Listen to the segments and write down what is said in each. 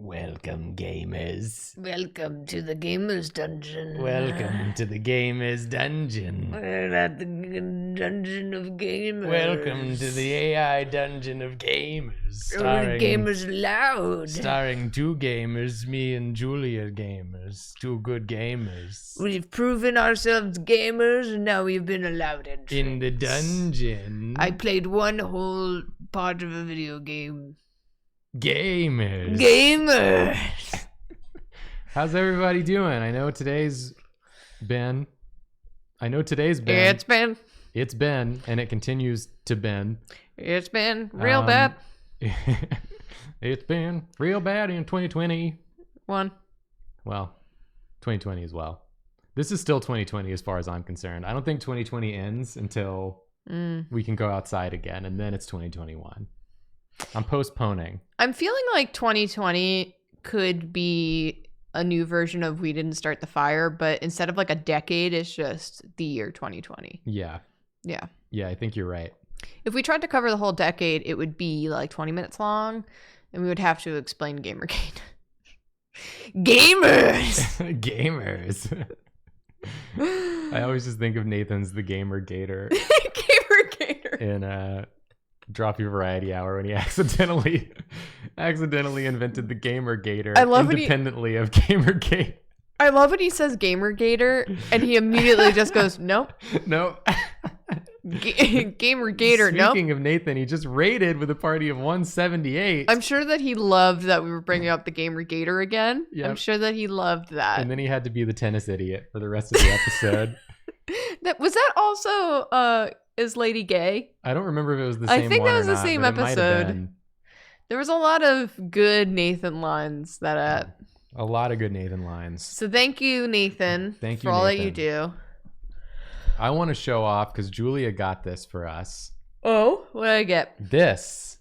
Welcome, gamers. Welcome to the Gamers Dungeon. Welcome to the Gamers Dungeon. We're at the Dungeon of Gamers. Welcome to the AI Dungeon of Gamers. Gamers Loud. Starring two gamers, me and Julia gamers. Two good gamers. We've proven ourselves gamers, and now we've been allowed entry. In the dungeon. I played one whole part of a video game. Gamers. Gamers. How's everybody doing? I know today's been. It's been, and it continues to been. It's been real bad. It's been real bad in 2020. Well, 2020 as well. This is still 2020 as far as I'm concerned. I don't think 2020 ends until we can go outside again, and then it's 2021. I'm postponing. I'm feeling like 2020 could be a new version of We Didn't Start the Fire, but instead of like a decade, it's just the year 2020. Yeah. Yeah. Yeah, I think you're right. If we tried to cover the whole decade, it would be like 20 minutes long, and we would have to explain Gamergate. Gamers! Gamers. I always just think of Nathan's the Gamer Gator. Gamergator. In Drop Your Variety Hour when he accidentally invented the Gamer Gator independently of Gamergate. I love when he says Gamergator and he immediately just goes, nope. Nope. Gamergator, nope. Speaking of Nathan, he just raided with a party of 178. I'm sure that he loved that we were bringing up the Gamergator again. Yep. I'm sure that he loved that. And then he had to be the tennis idiot for the rest of the episode. Was that also Is Lady Gay? I don't remember if it was the same one. I think that was or the not, same but it might have episode. been. There was a lot of good Nathan lines that A lot of good Nathan lines. So thank you, Nathan. Thank you for all Nathan. that you do. I want to show off because Julia got this for us. Oh, what did I get? This.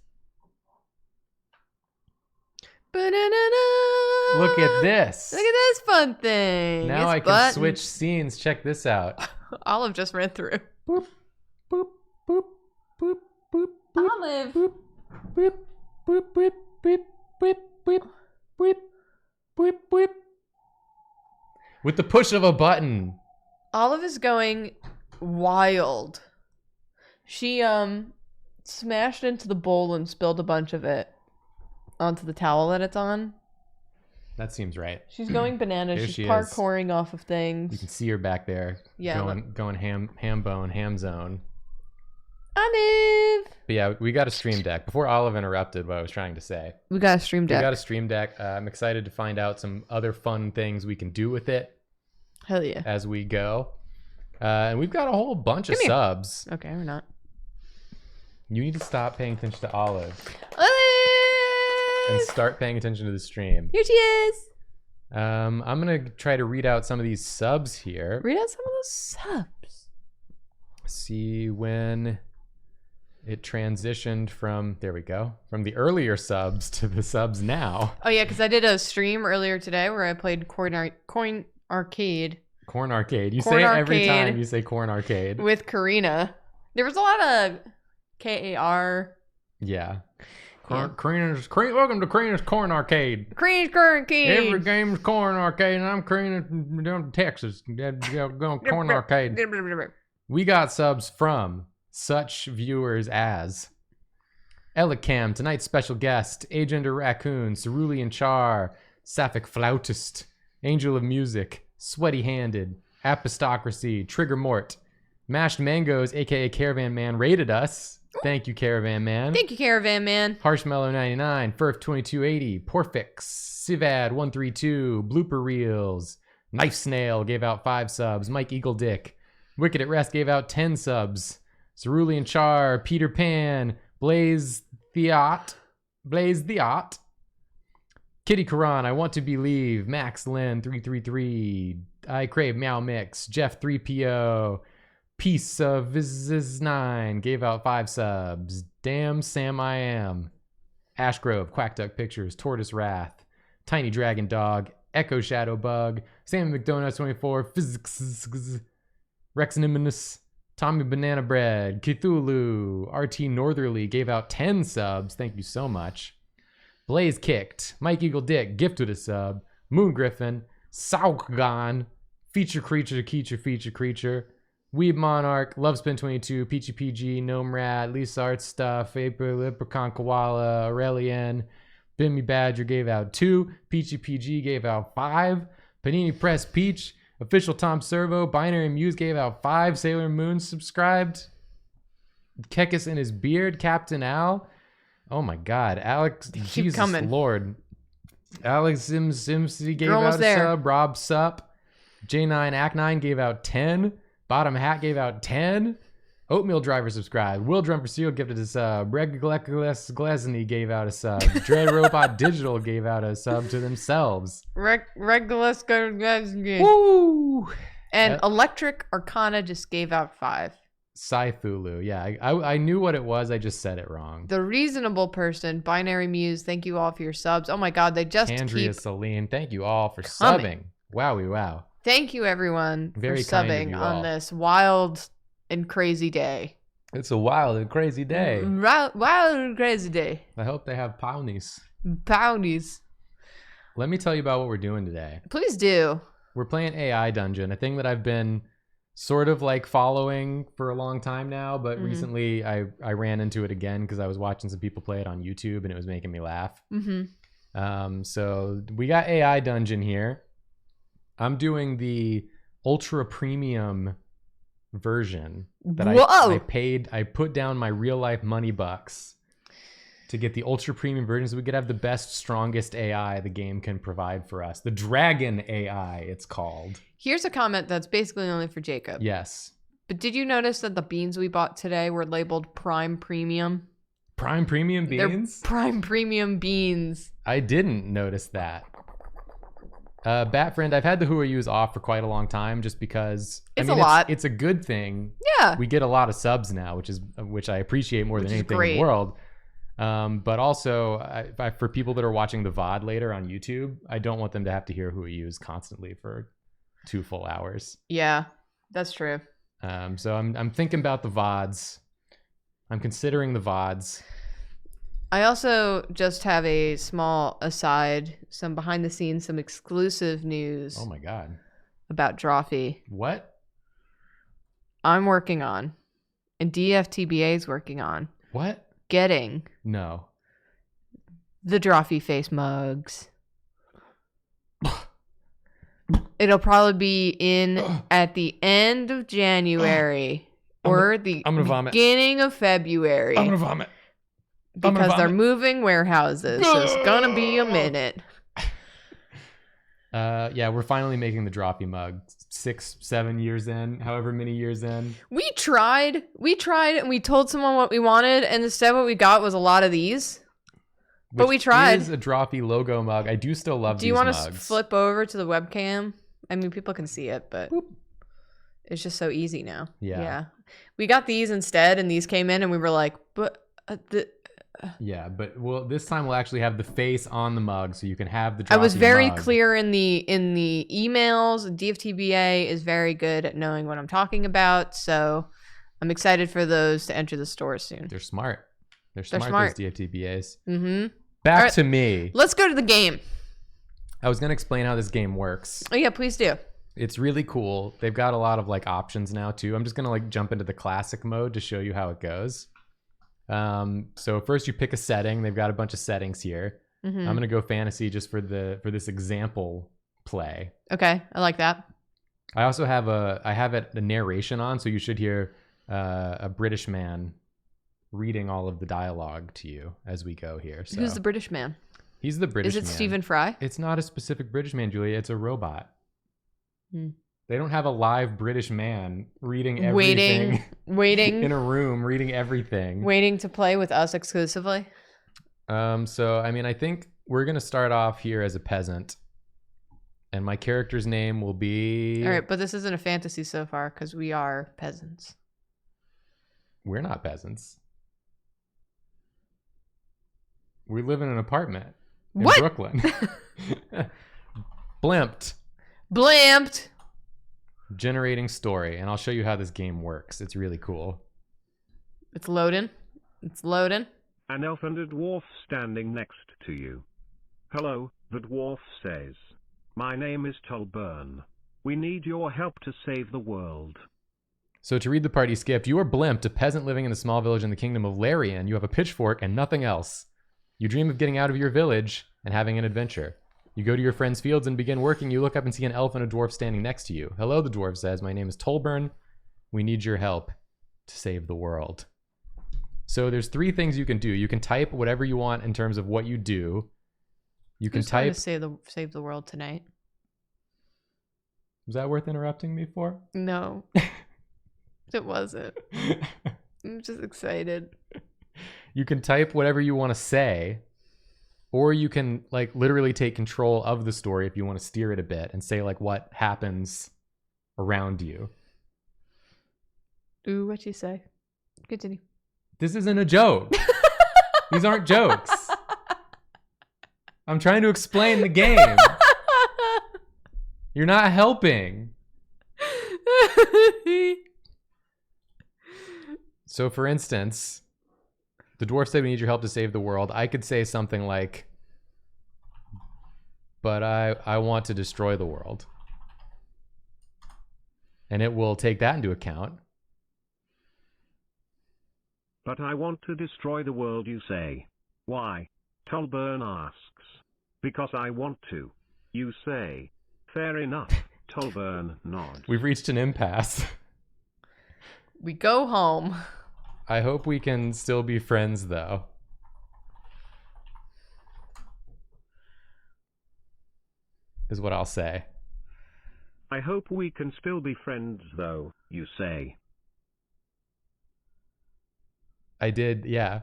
Ba-na-na-na. Look at this. Look at this fun thing. Now I can switch scenes. Check this out. Olive just ran through. Boop, boop, boop, boop, boop, boop, Olive. boop, boop, boop, boop, boop, boop, boop, boop, boop, boop. With the push of a button. Olive is going wild. She smashed into the bowl and spilled a bunch of it onto the towel that it's on. That seems right. She's going bananas. There She's she is. parkouring off of things. You can see her back there. Yeah. Going ham zone. Olive! But yeah, we got a stream deck. Before Olive interrupted what I was trying to say. We got a stream deck. We got a stream deck. I'm excited to find out some other fun things we can do with it. Hell yeah. As we go. And we've got a whole bunch of here. subs. Okay, we're not. You need to stop paying attention to Olive. Olive! And start paying attention to the stream. Here she is. I'm going to try to read out some of these subs here. Read out some of those subs. See when it transitioned from, there we go, from the earlier subs to the subs now. Oh yeah, because I did a stream earlier today where I played Corn Arcade. Corn Arcade. You Corn say it every Arcade time you say Corn Arcade. with Karina. There was a lot of KAR. Yeah. Yeah. Welcome to Karina's Corn Arcade. Karina's Corn Arcade. Every game's Corn Arcade, and I'm Karina down to Texas. Going Corn Arcade. We got subs from such viewers as Elicam, tonight's special guest, Agent Raccoon, Cerulean Char, Sapphic Flautist, Angel of Music, Sweaty Handed, Apostocracy, Trigger Mort, Mashed Mangoes, aka Caravan Man, rated us. Thank you, Caravan Man. Thank you, Caravan Man. Harshmellow 99, Furf 2280, Porfix, Sivad 132, Blooper Reels, Knife Snail gave out 5 subs, Mike Eagle Dick, Wicked at Rest gave out 10 subs, Cerulean Char, Peter Pan, Blaze Theot, Kitty Karan, I Want to Believe, Max Lynn 333, I Crave Meow Mix, Jeff 3PO, Piece of Viz 9 gave out 5 subs, Damn Sam I Am, Ashgrove, Quackduck Pictures, Tortoise Wrath, Tiny Dragon Dog, Echo Shadow Bug, Sammy McDonuts 24, Physics, Rex Niminus, Tommy Banana Bread, Cthulhu, RT Northerly gave out 10 subs. Thank you so much. Blaze Kicked, Mike Eagle Dick, gifted a sub. Moon Griffin, Saugon, Feature Creature, Weeb Monarch, Lovespin22, Peachy PG, Gnome Rat, Lisa Art Stuff, Vapor, Leprechaun Koala, Aurelian, Bimmy Badger gave out 2, Peachy PG gave out 5, Panini Press Peach, Official Tom Servo, Binary Muse gave out 5, Sailor Moon subscribed, Kekis in his beard, Captain Al. Oh my God, Alex, Jesus coming. Lord. Alex Sims gave out a sub, Rob Sup, J9 Ack9 gave out 10, Bottom Hat gave out 10, Oatmeal Driver subscribed, Will Drum for Seal gifted a sub, Glesny gave out a sub, Dread Robot Digital gave out a sub to themselves. Regulus Woo! And Electric Arcana just gave out 5. Scythulu, yeah, I knew what it was, I just said it wrong. The Reasonable Person, Binary Muse, thank you all for your subs. Oh my God, they just Andrea keep Celine, thank you all for coming. subbing. Wowie wow. Thank you everyone Very for kind of subbing you on all. this wild and crazy day. It's a wild and crazy day. Wild and crazy day. I hope they have ponies. Ponies. Let me tell you about what we're doing today. Please do. We're playing AI Dungeon, a thing that I've been sort of like following for a long time now, but recently I ran into it again because I was watching some people play it on YouTube and it was making me laugh. So we got AI Dungeon here. I'm doing the ultra premium version that I put down my real life money bucks to get the ultra premium version so we could have the best, strongest AI the game can provide for us. The Dragon AI, it's called. Here's a comment that's basically only for Jacob. Yes. But did you notice that the beans we bought today were labeled Prime Premium? Prime Premium beans? They're Prime Premium beans. I didn't notice that. Batfriend, I've had the Who Are Yous off for quite a long time just because it's a lot. It's a good thing. Yeah. We get a lot of subs now, which I appreciate more than anything in the world. But also, for people that are watching the VOD later on YouTube, I don't want them to have to hear Who Are Yous constantly for 2 full hours. Yeah, that's true. So I'm thinking about the VODs. I'm considering the VODs. I also just have a small aside, some behind the scenes, some exclusive news. Oh my God. About Drawfee. What? I'm working on, and DFTBA is working on. What? Getting. No. The Drawfee face mugs. It'll probably be in at the end of January or the beginning of February. I'm gonna vomit. Because they're moving warehouses, so it's gonna be a minute. Yeah, we're finally making the Drawfee mug. 6-7 years in, however many years in. We tried, and we told someone what we wanted, and instead what we got was a lot of these. But we tried. It is a Drawfee logo mug. I do still love these mugs. Do you want to flip over to the webcam? I mean, people can see it, but it's just so easy now. Yeah. We got these instead, and these came in, and we were like, but... Yeah, but this time we'll actually have the face on the mug, so you can have the Drawfee I was very mug. clear in the emails. DFTBA is very good at knowing what I'm talking about, so I'm excited for those to enter the store soon. They're smart. They're smart. Those DFTBAs. Mm-hmm. Back to me. Let's go to the game. I was gonna explain how this game works. Oh yeah, please do. It's really cool. They've got a lot of like options now too. I'm just gonna like jump into the classic mode to show you how it goes. So first you pick a setting. They've got a bunch of settings here. I'm gonna go fantasy just for this example play. Okay, I like that. I also have the narration on, so you should hear a British man reading all of the dialogue to you as we go here. So who's the British man? He's the British man. Is it Stephen Fry? It's not a specific British man, Julia. It's a robot. They don't have a live British man reading everything. Waiting. In a room, reading everything. Waiting to play with us exclusively. So, I mean, I think we're going to start off here as a peasant. And my character's name will be... All right, but this isn't a fantasy so far because we are peasants. We're not peasants. We live in an apartment in Brooklyn. Blimped. Generating story, and I'll show you how this game works. It's really cool. It's loading. An elf and a dwarf standing next to you. Hello, the dwarf says. My name is Tulburn. We need your help to save the world. So to read the part he skipped, you are Blimp, a peasant living in a small village in the kingdom of Larian. You have a pitchfork and nothing else. You dream of getting out of your village and having an adventure. You go to your friend's fields and begin working. You look up and see an elf and a dwarf standing next to you. Hello, the dwarf says. My name is Tulburn. We need your help to save the world. So there's 3 things you can do. You can type whatever you want in terms of what you do. You can type. To save the world tonight. Was that worth interrupting me for? No, it wasn't. I'm just excited. You can type whatever you want to say, or you can like literally take control of the story if you want to steer it a bit and say like what happens around you. Ooh, what you say? Continue. This isn't a joke. These aren't jokes. I'm trying to explain the game. You're not helping. So for instance, the dwarf said we need your help to save the world. I could say something like, but I want to destroy the world. And it will take that into account. But I want to destroy the world, you say. Why? Tulburn asks. Because I want to. You say. Fair enough. Tulburn nods. We've reached an impasse. We go home. I hope we can still be friends, though. Is what I'll say. I hope we can still be friends, though, you say. I did, yeah.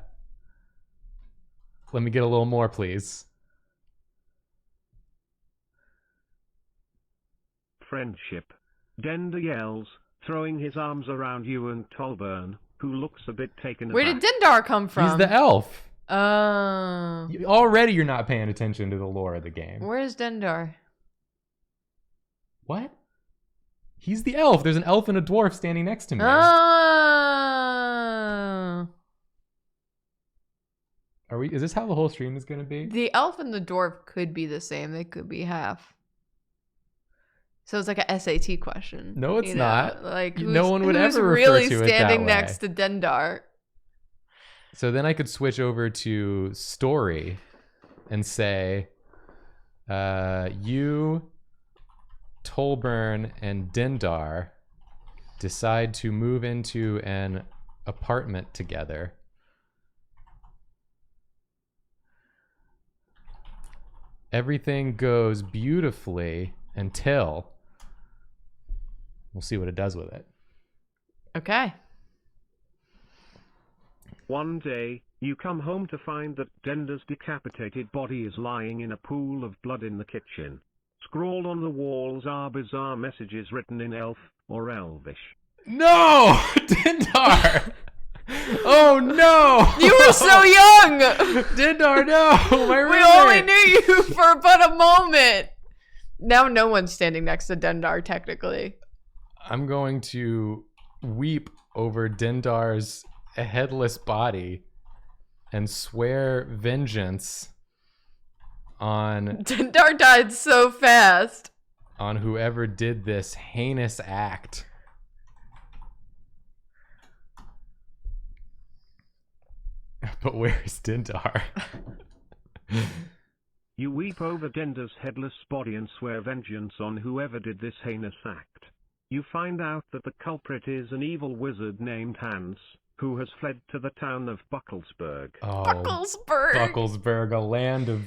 Let me get a little more, please. Friendship. Dender yells, throwing his arms around you and Tulburn, who looks a bit taken aback. Where did Dindar come from? He's the elf. Oh. Already you're not paying attention to the lore of the game. Where's Dindar? What? He's the elf. There's an elf and a dwarf standing next to me. Oh. Is this how the whole stream is going to be? The elf and the dwarf could be the same. They could be half. So it's like a SAT question. No, it's not. Like no one would who's ever really refer to standing it that way. next to Dendar? So then I could switch over to story and say, you, Tolburn, and Dindar decide to move into an apartment together. Everything goes beautifully until we'll see what it does with it. Okay. One day, you come home to find that Dender's decapitated body is lying in a pool of blood in the kitchen. Scrawled on the walls are bizarre messages written in Elf or Elvish. No! Dindar! Oh no! You were so young! Dindar, no! My We roommate! only knew you for but a moment! Now no one's standing next to Dendar, technically. I'm going to weep over Dindar's headless body and swear vengeance on Dendar died so fast. on whoever did this heinous act. But where's Dindar? You weep over Dender's headless body and swear vengeance on whoever did this heinous act. You find out that the culprit is an evil wizard named Hans, who has fled to the town of Bucklesburg. Oh, Bucklesburg. Bucklesburg, a land of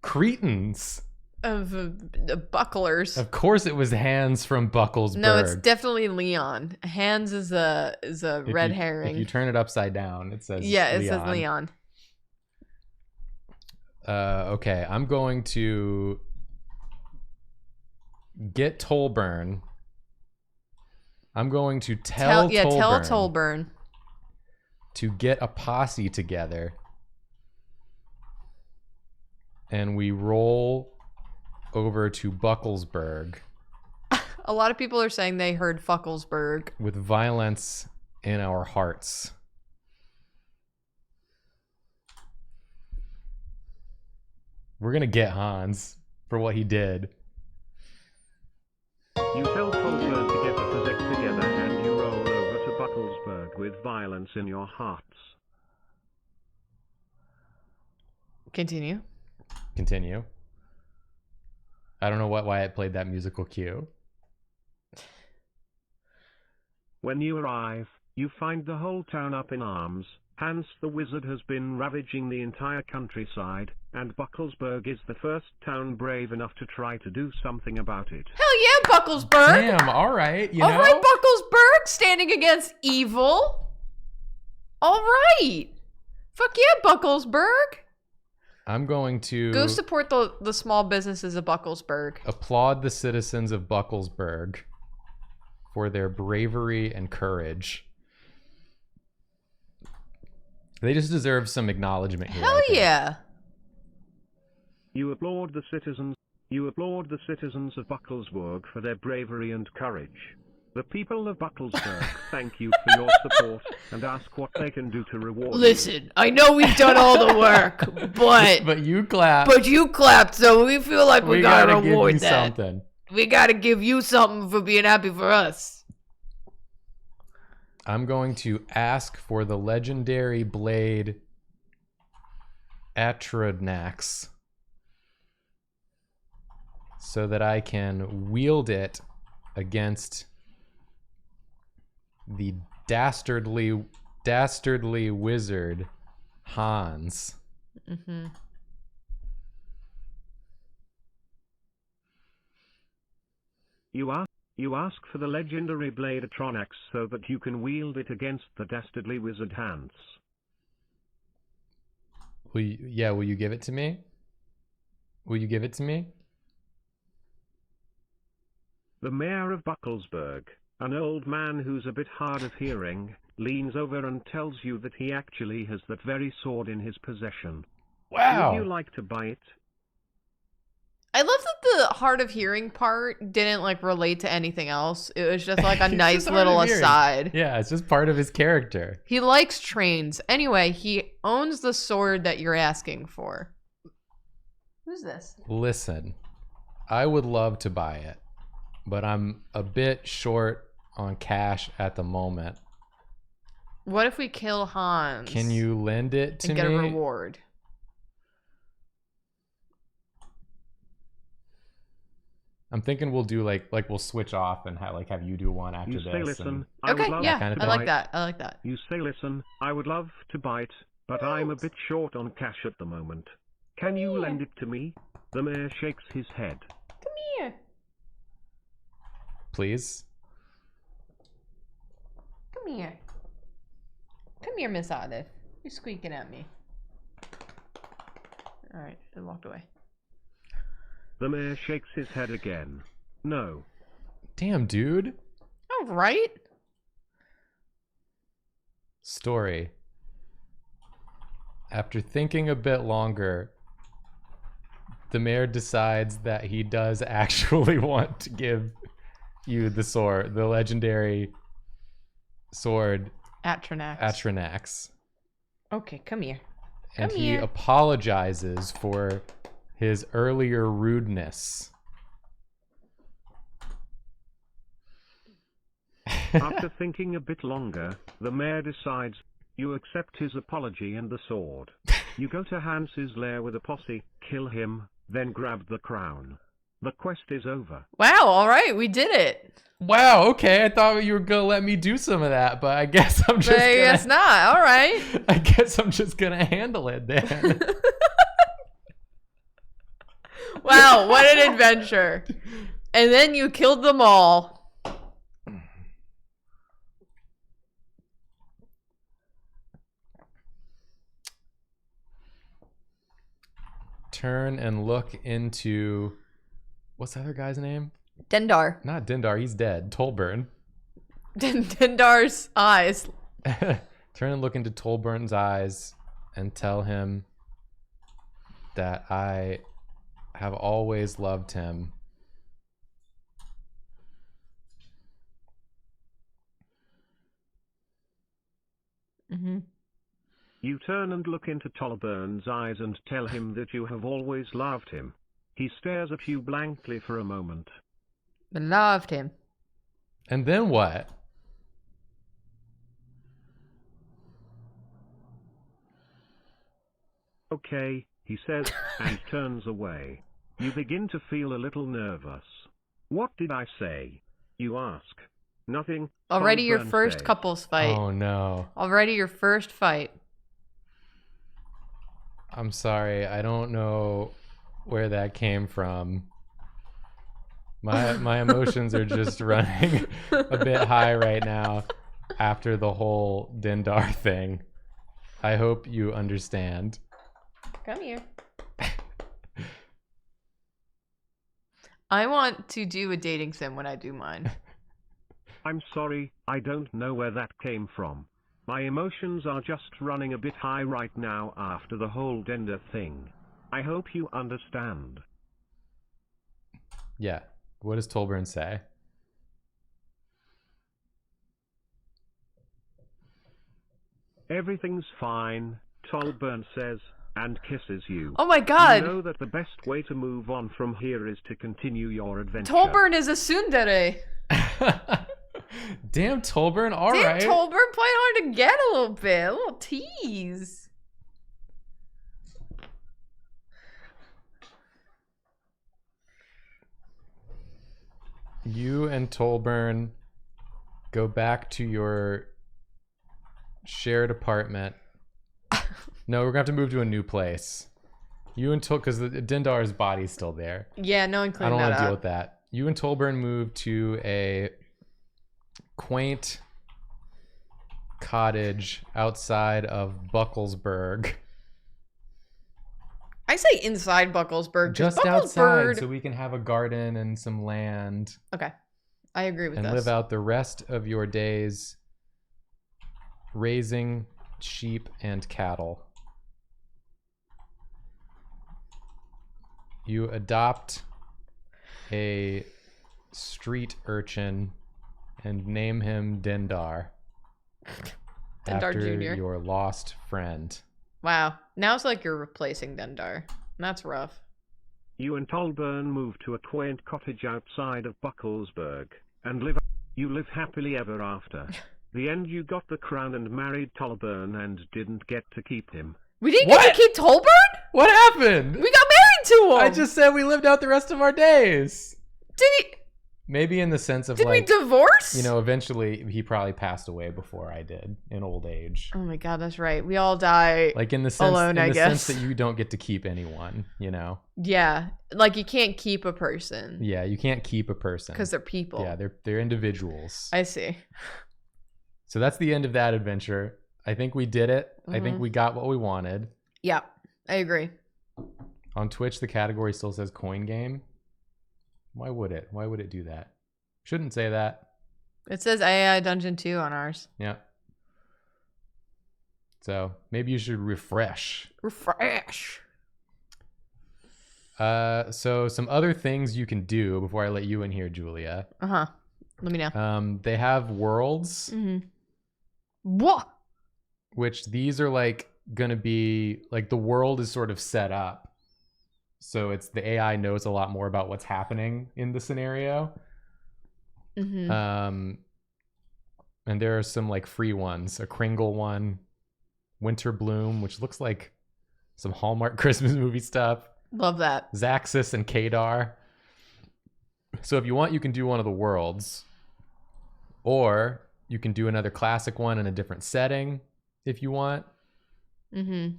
Cretans. Of bucklers. Of course it was Hans from Bucklesburg. No, it's definitely Leon. Hans is a red herring. If you turn it upside down, it says it Leon. says Leon. Okay, I'm going to get Tolburn. I'm going to tell Tolburn to get a posse together, and we roll over to Bucklesburg. A lot of people are saying they heard Fucklesburg. With violence in our hearts. We're gonna get Hans for what he did. You tell Colbert to get the Pazek together and you roll over to Bucklesburg with violence in your hearts. Continue. Continue. I don't know why it played that musical cue. When you arrive, you find the whole town up in arms. Hans the Wizard has been ravaging the entire countryside, and Bucklesburg is the first town brave enough to try to do something about it. Hell yeah, Bucklesburg! Damn, alright, you All know? right, Bucklesburg, standing against evil. All right. Fuck yeah, Bucklesburg. I'm going to Go support the small businesses of Bucklesburg. applaud the citizens of Bucklesburg for their bravery and courage. They just deserve some acknowledgement here. Hell I think. yeah. You applaud the citizens of Bucklesburg for their bravery and courage. The people of Bucklesburg thank you for your support and ask what they can do to reward you. Listen, I know we've done all the work, But you clap. but you clapped, so we feel like we gotta give you reward that. something. We gotta give you something for being happy for us. I'm going to ask for the legendary blade Atronax so that I can wield it against the dastardly wizard Hans. Mm-hmm. You ask for the legendary blade Atronax so that you can wield it against the dastardly wizard Hans. Will you give it to me? Will you give it to me? The mayor of Bucklesburg, an old man who's a bit hard of hearing, leans over and tells you that he actually has that very sword in his possession. Wow. Would you like to buy it? I love that the hard of hearing part didn't like relate to anything else. It was just like a It's nice just hard little of hearing. aside. Yeah, it's just part of his character. He likes trains. Anyway, he owns the sword that you're asking for. Who's this? Listen, I would love to buy it, but I'm a bit short on cash at the moment. What if we kill Hans? Can you lend it to and me? get a reward? I'm thinking we'll do like we'll switch off and have you do one after You this. say, listen, and- I Okay, would love yeah, kind of to I buy like it. that. I like that. You say, listen, I would love to buy it, but I'm a bit short on cash at the moment. Can you lend it to me? The mayor shakes his head. Come here. Please. Come here. Come here, Miss Olive. You're squeaking at me. All right, it walked away. The mayor shakes his head again. No. Damn, dude. All right. Story. After thinking a bit longer, the mayor decides that he does actually want to give you the sword, the legendary sword Atronax. Atronax. Okay, come here. And Come he here. apologizes for his earlier rudeness. After thinking a bit longer, the mayor decides you accept his apology and the sword. You go to Hans's lair with a posse, kill him, then grab the crown. The quest is over. Wow, all right, we did it. Wow, okay, I thought you were gonna let me do some of that, but I guess I'm just But I guess gonna, not. All right. I guess I'm just gonna handle it then. Wow, what an adventure. And then you killed them all. Turn and look into, what's the other guy's name? Dendar. Not Dindar, he's dead. Tolburn. Dendar's eyes. Turn and look into Tolburn's eyes and tell him that I have always loved him. Mm-hmm. You turn and look into Tollburn's eyes and tell him that you have always loved him. He stares at you blankly for a moment. I loved him. And then what? Okay, he says, and turns away. You begin to feel a little nervous. What did I say? You ask. Nothing. Already your Tollburn first says. couples fight. Oh no. Already your first fight. I'm sorry. I don't know where that came from. My emotions are just running a bit high right now after the whole Dindar thing. I hope you understand. Come here. I want to do a dating sim when I do mine. I'm sorry, I don't know where that came from. My emotions are just running a bit high right now after the whole gender thing. I hope you understand. Yeah. What does Tollburn say? Everything's fine, Tollburn says, and kisses you. Oh my god! You know that the best way to move on from here is to continue your adventure. Tollburn is a tsundere. Damn, Tollburn. All right. Damn, Tollburn playing hard to get a little bit. A little tease. You and Tollburn go back to your shared apartment. No, we're gonna have to move to a new place. You and because Dindar's body's still there. Yeah, no one I cleaned don't that want to up. deal with that. You and Tollburn move to a quaint cottage outside of Bucklesburg. I say inside Bucklesburg. Just outside, Bucklesburg... so we can have a garden and some land. Okay, I agree with and this. live out the rest of your days raising sheep and cattle. You adopt a street urchin and name him Dindar. Dindar after Jr. your lost friend. Wow, now it's like you're replacing Dindar. That's rough. You and Tollburn move to a quaint cottage outside of Bucklesburg, and you live happily ever after. The end. You got the crown and married Tollburn and didn't get to keep him. We didn't get to keep Tollburn? What happened? We got married to him! I just said we lived out the rest of our days. Did he... Maybe in the sense of Did like... we divorce? You know, eventually he probably passed away before I did in old age. Oh my god, that's right. We all die like in the sense, alone, I guess. sense that you don't get to keep anyone, you know? Yeah, like you can't keep a person. Yeah, you can't keep a person. Because they're people. Yeah, they're individuals. I see. So that's the end of that adventure. I think we did it. I think we got what we wanted. Yeah, I agree. On Twitch, the category still says coin game. Why would it? Why would it do that? Shouldn't say that. It says AI Dungeon 2 on ours. Yeah. So maybe you should refresh. Refresh. So some other things you can do before I let you in here, Julia. Uh-huh. Let me know. They have worlds. Mm-hmm. What? Which these are like gonna be like the world is sort of set up. So it's the AI knows a lot more about what's happening in the scenario. Mm-hmm. And there are some like free ones. A Kringle one, Winter Bloom, which looks like some Hallmark Christmas movie stuff. Love that. Zaxxas and Kadar. So if you want, you can do one of the worlds. Or you can do another classic one in a different setting if you want. Mm-hmm.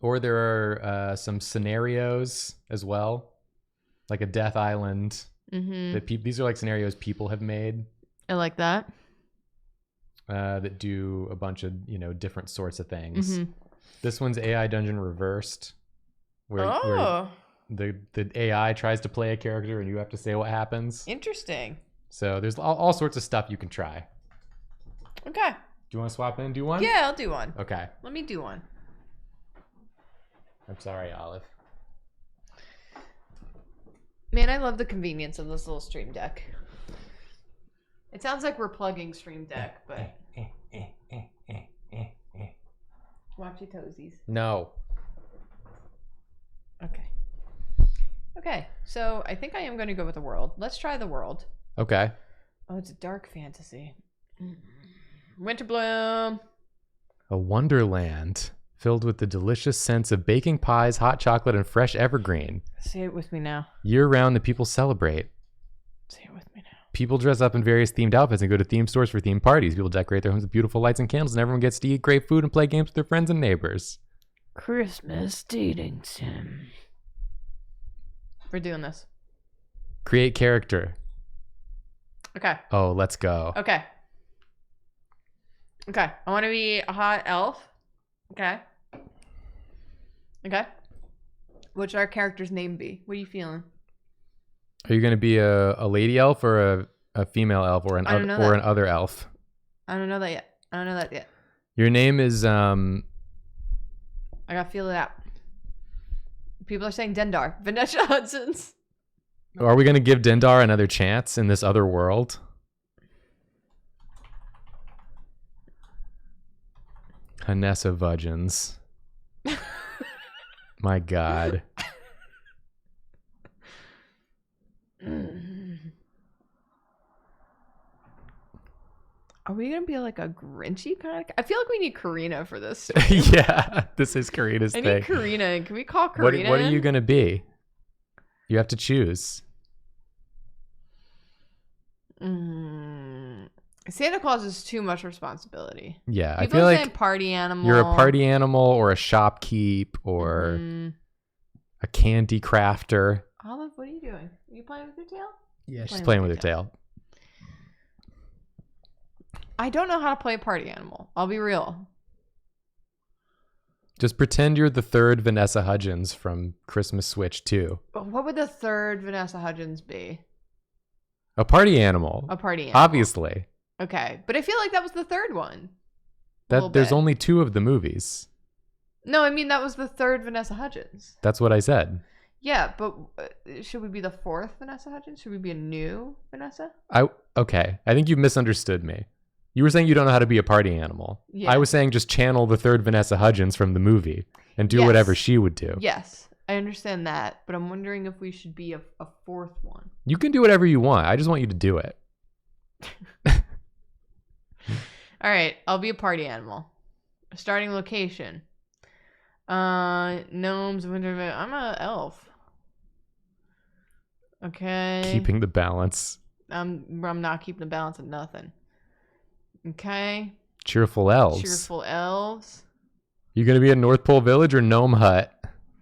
Or there are some scenarios as well, like a Death Island. Mm-hmm. These are like scenarios people have made. I like that. That do a bunch of different sorts of things. Mm-hmm. This one's AI Dungeon Reversed, where the AI tries to play a character and you have to say what happens. Interesting. So there's all sorts of stuff you can try. Okay. Do you want to swap in and do one? Yeah, I'll do one. Okay. Let me do one. I'm sorry, Olive. Man, I love the convenience of this little Stream Deck. It sounds like we're plugging Stream Deck, but... Watch your toesies. No. Okay. Okay, so I think I am going to go with the world. Let's try the world. Okay. Oh, it's a dark fantasy. Winter Bloom. A wonderland filled with the delicious scents of baking pies, hot chocolate, and fresh evergreen. Say it with me now. Year-round, the people celebrate. Say it with me now. People dress up in various themed outfits and go to theme stores for themed parties. People decorate their homes with beautiful lights and candles, and everyone gets to eat great food and play games with their friends and neighbors. Christmas dating sim. We're doing this. Create character. Okay. Oh, let's go. Okay. Okay. I want to be a hot elf. Okay. Okay. What should our character's name be? What are you feeling? Are you going to be a lady elf or a female elf or an other elf? I don't know that yet. Your name is I gotta feel it out. People are saying Dendar. Vanessa Hudson's. Are we going to give Dendar another chance in this other world? Hanessa Vudgeons. My God. Are we gonna be like a Grinchy kind of? I feel like we need Karina for this. Yeah, this is Karina's thing. I need Karina. Can we call Karina? What are you gonna be? You have to choose. Santa Claus is too much responsibility. Yeah, People I feel like saying party animal. you're a party animal or a shopkeep or a candy crafter. Olive, what are you doing? Are you playing with your tail? Yeah, she's playing with her tail. I don't know how to play a party animal. I'll be real. Just pretend you're the third Vanessa Hudgens from Christmas Switch 2. But what would the third Vanessa Hudgens be? A party animal. A party animal. Obviously. Okay, but I feel like that was the third one. There's only 2 of the movies. No, I mean that was the third Vanessa Hudgens. That's what I said. Yeah, but should we be the fourth Vanessa Hudgens? Should we be a new Vanessa? Okay. I think you misunderstood me. You were saying you don't know how to be a party animal. Yeah. I was saying just channel the third Vanessa Hudgens from the movie and do whatever she would do. Yes, I understand that, but I'm wondering if we should be a fourth one. You can do whatever you want. I just want you to do it. All right, I'll be a party animal. Starting location. Gnomes, winter. I'm a elf. Okay. Keeping the balance. I'm not keeping the balance of nothing. Okay. Cheerful elves. Cheerful elves. You gonna be a North Pole Village or Gnome Hut?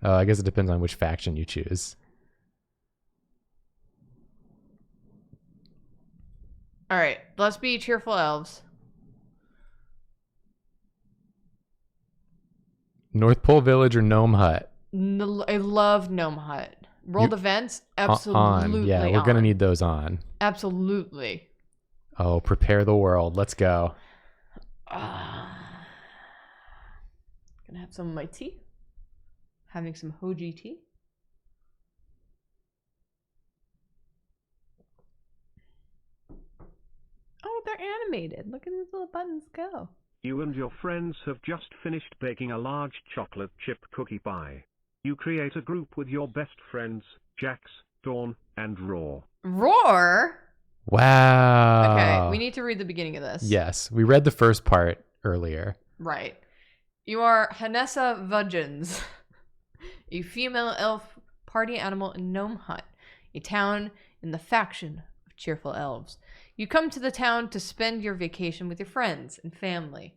I guess it depends on which faction you choose. All right, let's be cheerful elves. North Pole Village or Gnome Hut? I love Gnome Hut. World events, absolutely. Yeah, we're gonna need those on. Absolutely. Oh, prepare the world. Let's go. Gonna have some of my tea. Having some Hoji tea. Oh, they're animated. Look at these little buttons go. You and your friends have just finished baking a large chocolate chip cookie pie. You create a group with your best friends, Jax, Dawn, and Roar. Roar? Wow. Okay, we need to read the beginning of this. Yes, we read the first part earlier. Right. You are Hanessa Vudgeons, a female elf party animal in Gnome Hut, a town in the faction of cheerful elves. You come to the town to spend your vacation with your friends and family.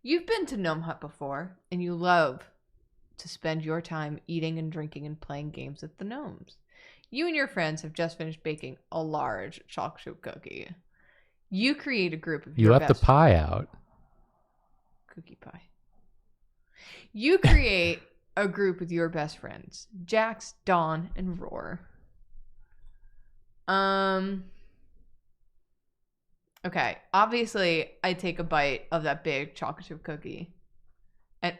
You've been to Gnome Hut before, and you love to spend your time eating and drinking and playing games with the gnomes. You and your friends have just finished baking a large chocolate chip cookie. You create a group of You left the pie out. Cookie pie. You create a group with your best friends, Jax, Dawn, and Roar. Okay, obviously I take a bite of that big chocolate chip cookie. And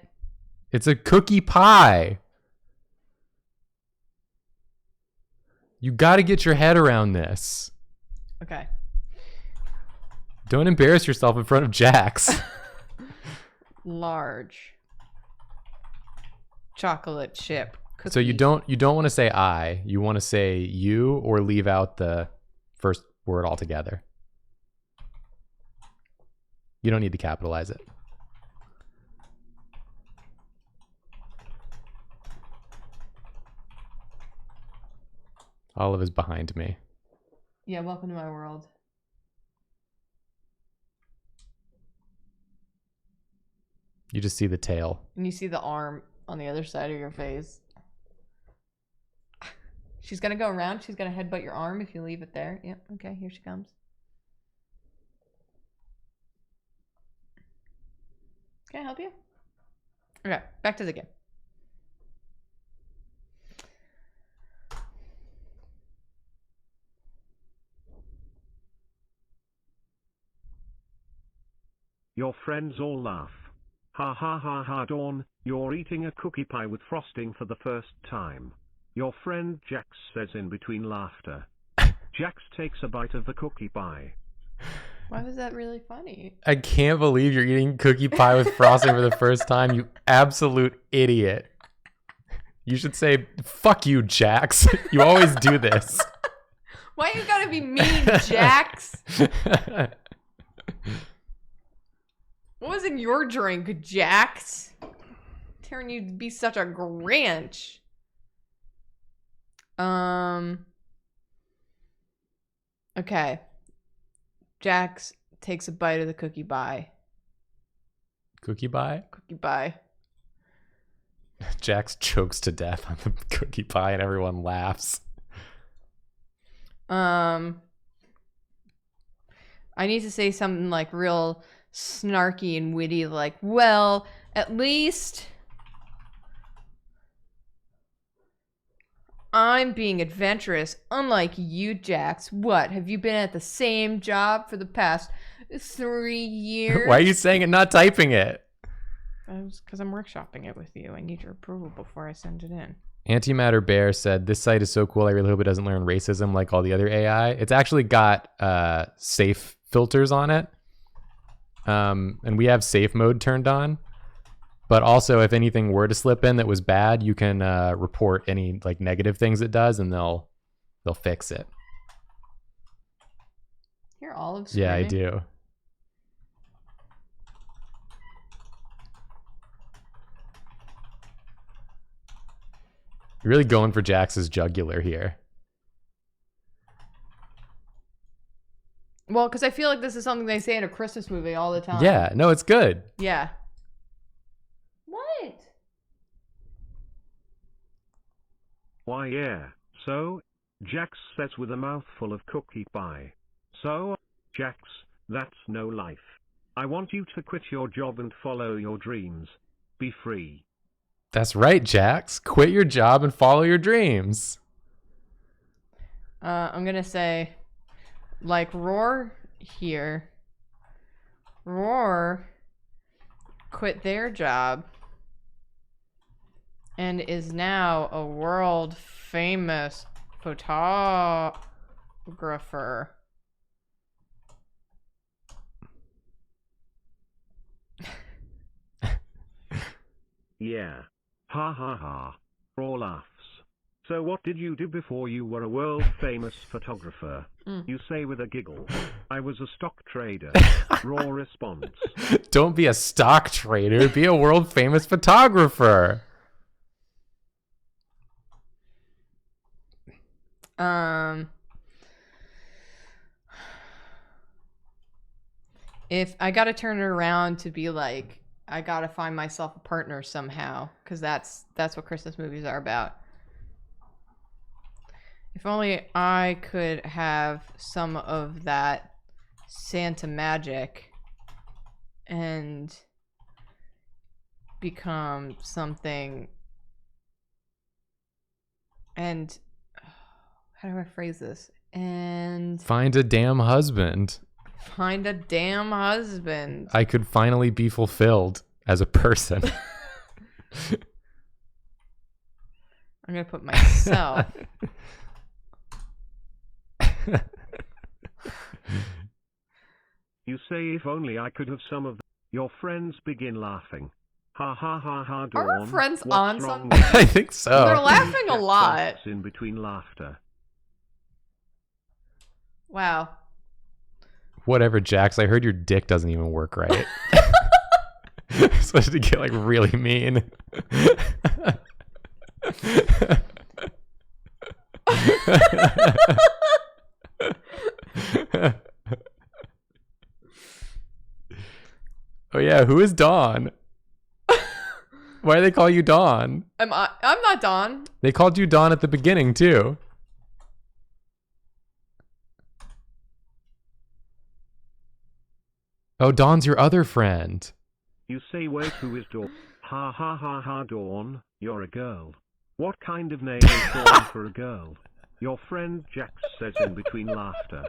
it's a cookie pie. You got to get your head around this. Okay. Don't embarrass yourself in front of Jax. Large. chocolate chip cookies. So you don't want to say I. You want to say you or leave out the first word altogether. You don't need to capitalize it. Olive is behind me. Yeah, welcome to my world. You just see the tail. And you see the arm on the other side of your face. She's gonna go around. She's gonna headbutt your arm if you leave it there. Yep, okay, here she comes. Can I help you? Okay, back to the game. Your friends all laugh. Ha ha ha ha, Dawn, you're eating a cookie pie with frosting for the first time. Your friend Jax says in between laughter. Jax takes a bite of the cookie pie. Why was that really funny? I can't believe you're eating cookie pie with frosting for the first time, you absolute idiot. You should say, fuck you, Jax. You always do this. Why you gotta be mean, Jax? What was in your drink, Jax? Tearing you to be such a Grinch. Okay. Jax takes a bite of the cookie pie. Cookie pie? Cookie pie. Jax chokes to death on the cookie pie and everyone laughs. I need to say something like real snarky and witty, like, well, at least I'm being adventurous, unlike you, Jax. What, have you been at the same job for the past 3 years? Why are you saying it, not typing it? Because I'm workshopping it with you. I need your approval before I send it in. Antimatter Bear said, this site is so cool, I really hope it doesn't learn racism like all the other AI. It's actually got safe filters on it. And we have safe mode turned on. But also, if anything were to slip in that was bad, you can report any like negative things it does, and they'll fix it. You're Olive. Yeah, I do. You're really going for Jax's jugular here. Well, because I feel like this is something they say in a Christmas movie all the time. Yeah, no, it's good. Yeah. What? Why yeah, so, Jax says with a mouthful of cookie pie. So, Jax, that's no life. I want you to quit your job and follow your dreams. Be free. That's right, Jax. Quit your job and follow your dreams. I'm gonna say, like Roar here. Roar quit their job and is now a world famous photographer. Yeah. Ha ha ha. Raw laughs. So what did you do before you were a world famous photographer? You say with a giggle. I was a stock trader. Raw response. Don't be a stock trader. Be a world famous photographer. If I gotta turn it around to be like, I gotta find myself a partner somehow, because that's what Christmas movies are about. If only I could have some of that Santa magic and become something. And how do I phrase this? And find a damn husband. Find a damn husband. I could finally be fulfilled as a person. I'm gonna put myself. You say if only I could have some of your friends begin laughing. Ha ha ha ha, Dawn. Are our friends What's on wrong something? with I think so. They're laughing a Jack lot. gasps in between laughter. Wow. Whatever, Jax. I heard your dick doesn't even work right. Supposed to get like really mean. Oh yeah, who is Dawn? Why do they call you Dawn? I'm not Dawn. They called you Dawn at the beginning too. Oh, Dawn's your other friend. You say, wait, who is Dawn? Ha ha ha ha, Dawn, you're a girl. What kind of name is Dawn for a girl? Your friend Jax says in between laughter.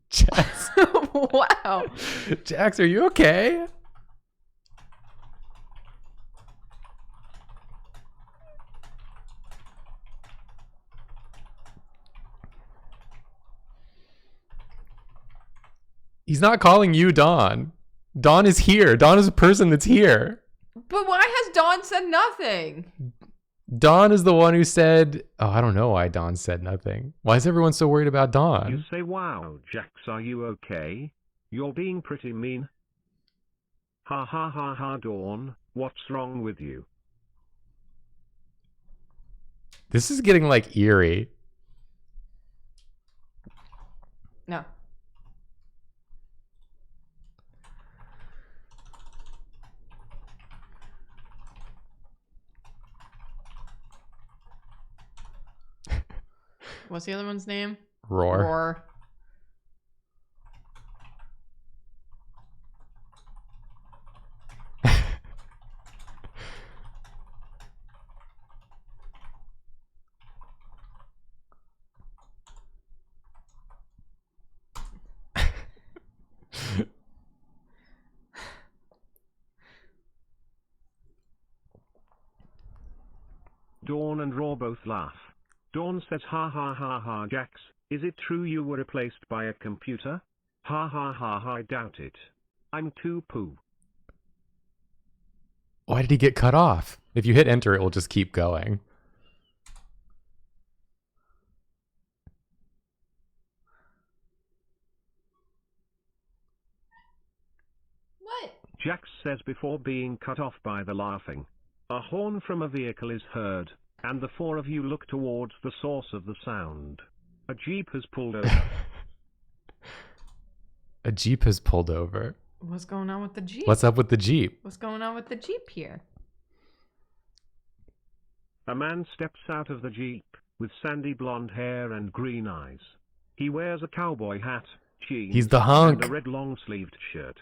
Jax. Wow. Jax, are you okay? He's not calling you Dawn. Dawn is here. Dawn is a person that's here. But why has Dawn said nothing? Dawn is the one who said, oh, I don't know why Dawn said nothing. Why is everyone so worried about You Dawn? say, wow, Jax, are you okay? You're being pretty mean. Ha ha ha ha, Dawn, what's wrong with you? This is getting like eerie. No. What's the other one's name? Roar. Roar. Dawn and Raw both laugh. Dawn says, ha ha ha ha, Jax, is it true you were replaced by a computer? Ha ha ha ha, I doubt it. I'm too poo. Why did he get cut off? If you hit enter, it will just keep going. What? Jax says before being cut off by the laughing. A horn from a vehicle is heard, and the four of you look towards the source of the sound. A jeep has pulled over. A Jeep has pulled over. What's going on with the Jeep? What's up with the Jeep? What's going on with the Jeep here? A man steps out of the jeep, with sandy blonde hair and green eyes. He wears a cowboy hat, jeans, He's the hunk. and a red long-sleeved shirt.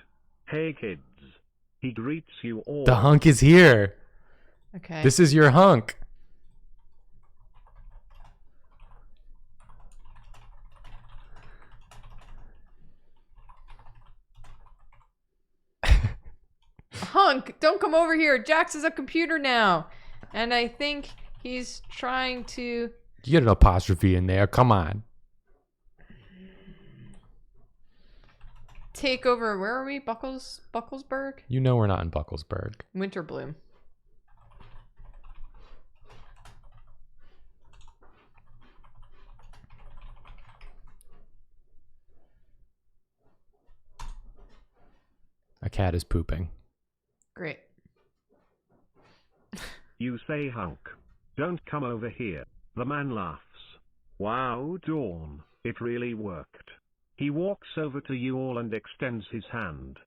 Hey kids. He greets you all. The hunk is here. Okay. This is your hunk. Hunk, don't come over here. Jax is a computer now. And I think he's trying to... Get an apostrophe in there. Come on. take over... Where are we? Bucklesburg? You know we're not in Bucklesburg. Winterbloom. A cat is pooping. Great. You say, hunk. Don't come over here. The man laughs. Wow, Dawn, it really worked. He walks over to you all and extends his hand.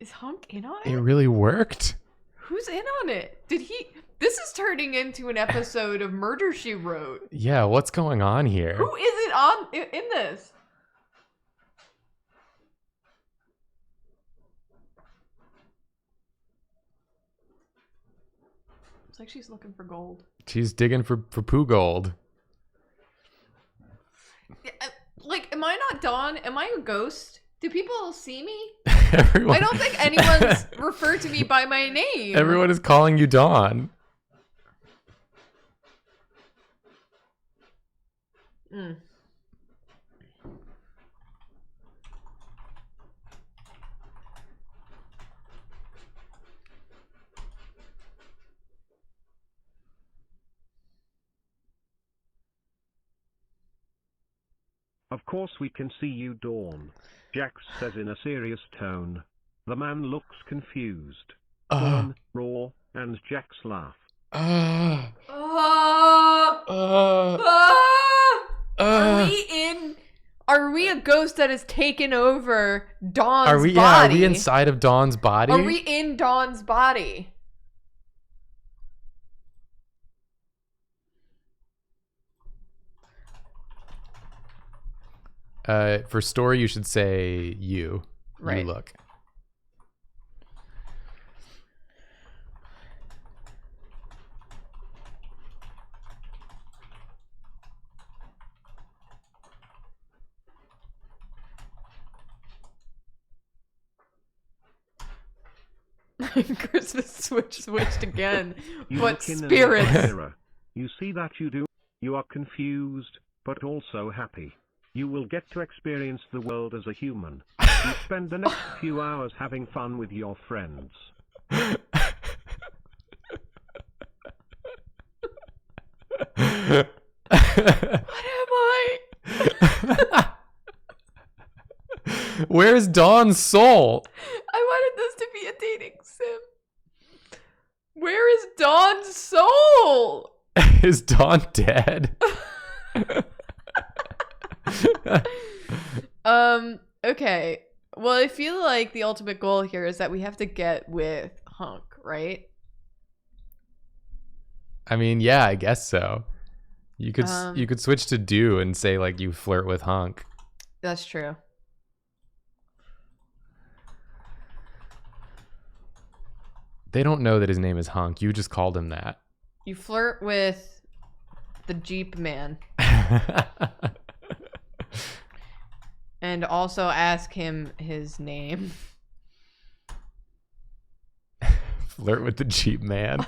Is Hunk in on It it? really worked? Who's in on it? Did he... This is turning into an episode of Murder, She Wrote. Yeah, what's going on here? Who is it on in this? It's like she's looking for gold. She's digging for poo gold. Like, am I not Dawn? Am I a ghost? Do people see me? Everyone... I don't think anyone's referred to me by my name. Everyone is calling you Dawn. Mm. Of course we can see you, Dawn. Jax says in a serious tone. The man looks confused. Dawn, roar, and Jax laugh. Are we a ghost that has taken over Dawn's body? Yeah, are we inside of Dawn's body? Are we in Dawn's body? For story, you should say you. Right. You look. Christmas switched again. You But look in spirits. a mirror. You see that you do. You are confused, but also happy. You will get to experience the world as a human. You spend the next few hours having fun with your friends. What am I? Where's Dawn's soul? I wanted this to be a dating sim. Where is Dawn's soul? Is Dawn dead? Okay. Well, I feel like the ultimate goal here is that we have to get with Hunk, right? I mean, yeah, I guess so. You could switch to do and say like you flirt with Hunk. That's true. They don't know that his name is Hunk. You just called him that. You flirt with the Jeep man. And also ask him his name. Flirt with the Jeep man.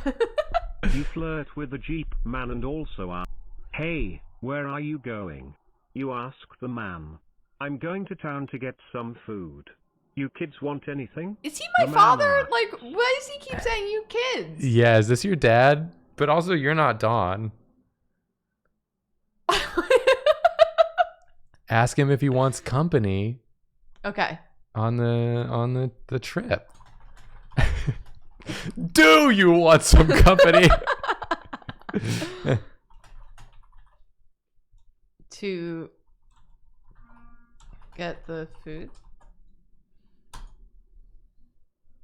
You flirt with the Jeep man and also ask, "Hey, where are you going?" You ask the man. "I'm going to town to get some food. You kids want anything?" Is he my The man father? asks. Like, why does he keep saying you kids? Yeah, is this your dad? But also, you're not Dawn. Ask him if he wants company Okay. on the trip. Do you want some company? To get the food.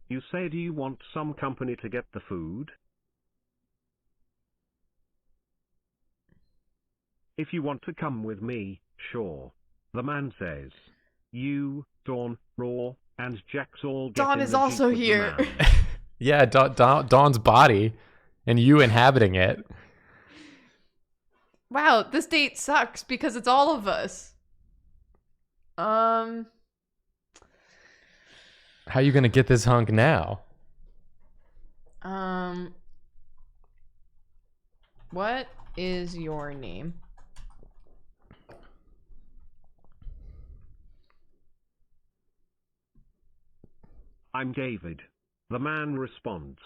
You say, "Do you want some company to get the food?" "If you want to come with me, sure." The man says. You, Dawn, Raw, and Jax all get Dawn in is the also Jeep with the here. man. Yeah, Dawn's body, and you inhabiting it. Wow, this date sucks because it's all of us. How you gonna get this hunk now? What is your name? I'm David. The man responds.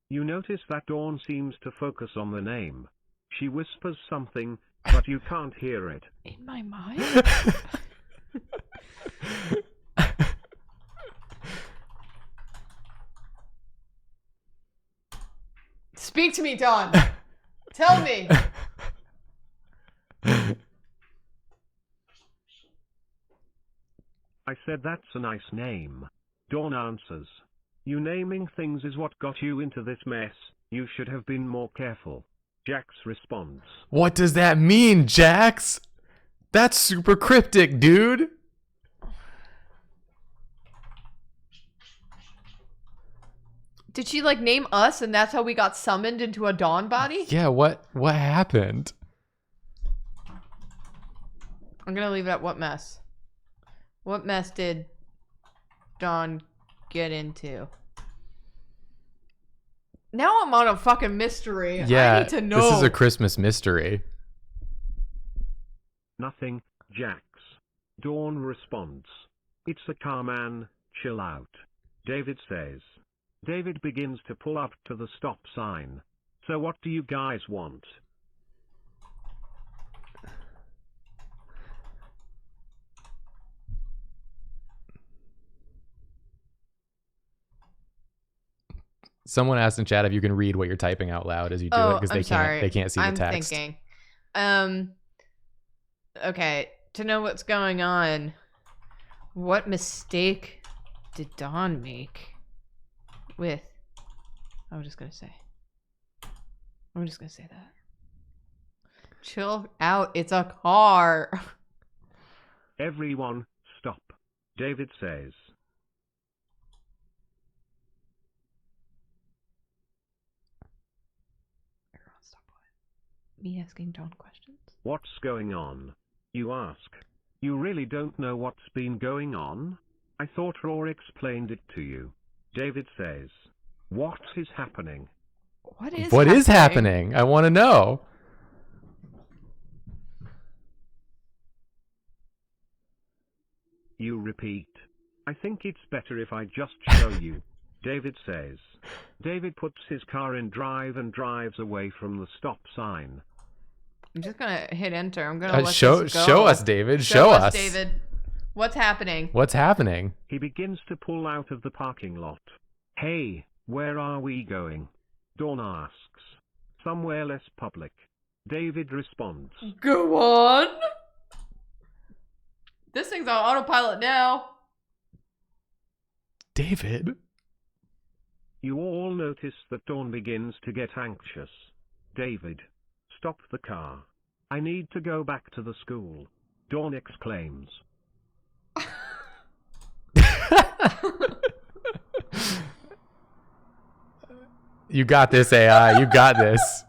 You notice that Dawn seems to focus on the name. She whispers something, but you can't hear it. In my mind? Speak to me, Dawn. Tell me. I said that's a nice name. Dawn answers. You naming things is what got you into this mess. You should have been more careful. Jax responds. What does that mean, Jax? That's super cryptic, dude. Did she like name us and that's how we got summoned into a Dawn body? Yeah, what happened? I'm gonna leave it at what mess. What mess did Dawn get into? Now I'm on a fucking mystery. Yeah, I need to know. this is a Christmas mystery. Nothing, Jax. Dawn responds. It's the car man, chill out. David says. David begins to pull up to the stop sign. So what do you guys want? Someone asked in chat if you can read what you're typing out loud as you do it, because they can't see the text. I'm thinking. Okay, to know what's going on, what mistake did Dawn make with... I'm just gonna say that. Chill out, it's a car. Everyone, stop. David says. Everyone stop what? Me asking Dawn questions? What's going on? You ask. You really don't know what's been going on? I thought Roar explained it to you. David says. What is happening? What is happening? I want to know. You repeat. I think it's better if I just show you. David says. David puts his car in drive and drives away from the stop sign. I'm just gonna hit enter. I'm gonna let show this go. Show us, David. Show us, David. What's happening? What's happening? He begins to pull out of the parking lot. Hey, where are we going? Dawn asks. Somewhere less public. David responds. Go on. This thing's on autopilot now. David. You all notice that Dawn begins to get anxious. David. Stop the car. I need to go back to the school. Dawn exclaims. You got this, AI. You got this.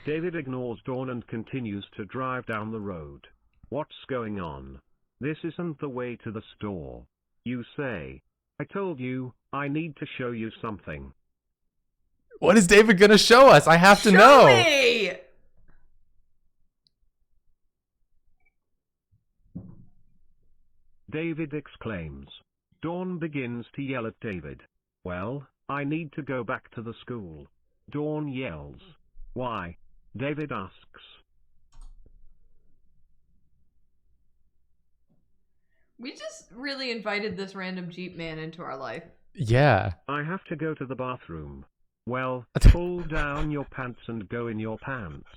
David ignores Dawn and continues to drive down the road. What's going on? This isn't the way to the store. You say. I told you, I need to show you something. What is David gonna show us? I have to know. Me! David exclaims. Dawn begins to yell at David. Well, I need to go back to the school. Dawn yells. Why? David asks. We just really invited this random Jeep man into our life. Yeah. I have to go to the bathroom. Well, pull down your pants and go in your pants.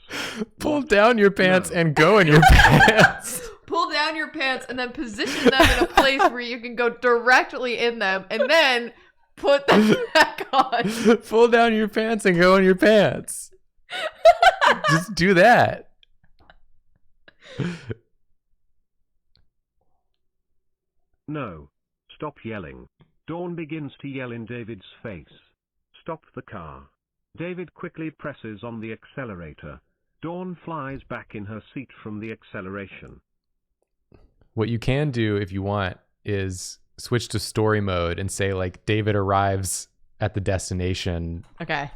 Pull down your pants and go in your pants. Pull down your pants and then position them in a place where you can go directly in them and then put them back on. Pull down your pants and go in your pants. Just do that. No. Stop yelling. Dawn begins to yell in David's face. Stop the car. David quickly presses on the accelerator. Dawn flies back in her seat from the acceleration. What you can do if you want is switch to story mode and say like David arrives at the destination. Okay.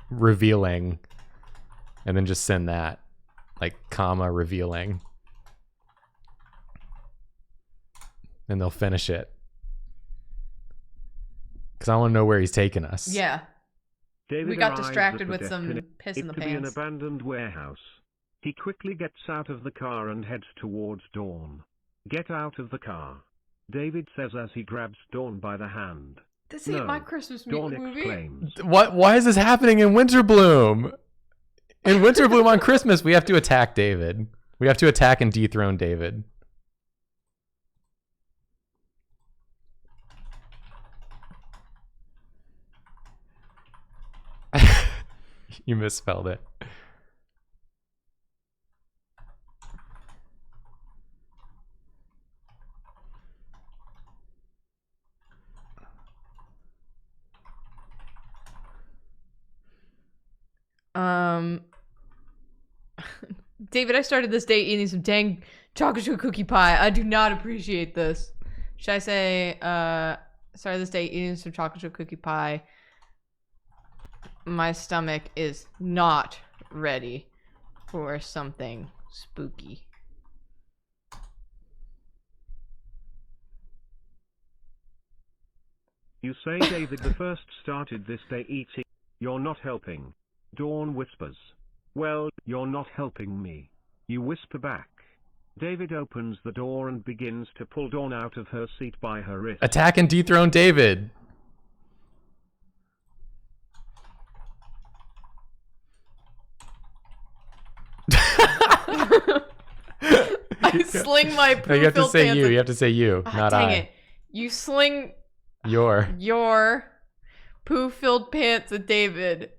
Revealing. And then just send that. Like comma revealing. And they'll finish it. Because I want to know where he's taking us. Yeah. David we got arrives distracted at the with some piss in the It could be an pants. abandoned warehouse. He quickly gets out of the car and heads towards Dawn. Get out of the car. David says as he grabs Dawn by the hand. This ain't No. my Christmas Dawn movie. exclaims. What? Why is this happening in Winterbloom? In Winterbloom on Christmas, we have to attack David. We have to attack and dethrone David. You misspelled it. David, I started this day eating some dang chocolate chip cookie pie. I do not appreciate this. Should I say, started this day eating some chocolate chip cookie pie. My stomach is not ready for something spooky. You say David the first started this day eating. You're not helping. Dawn whispers. Well, you're not helping me. You whisper back. David opens the door and begins to pull Dawn out of her seat by her wrist. Attack and dethrone David. I sling my poo-filled pants. You have to say you. You have to say you, not dang I. it. You sling your poo-filled pants at David.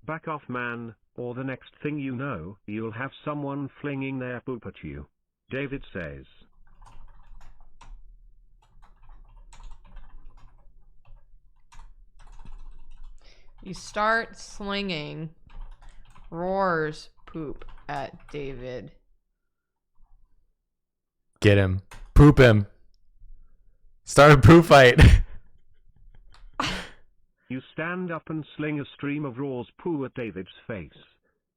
Back off, man, or the next thing you know, you'll have someone flinging their poop at you. David says. You start slinging Roar's poop at David. Get him. Poop him. Start a poop fight. You stand up and sling a stream of Roar's poo at David's face.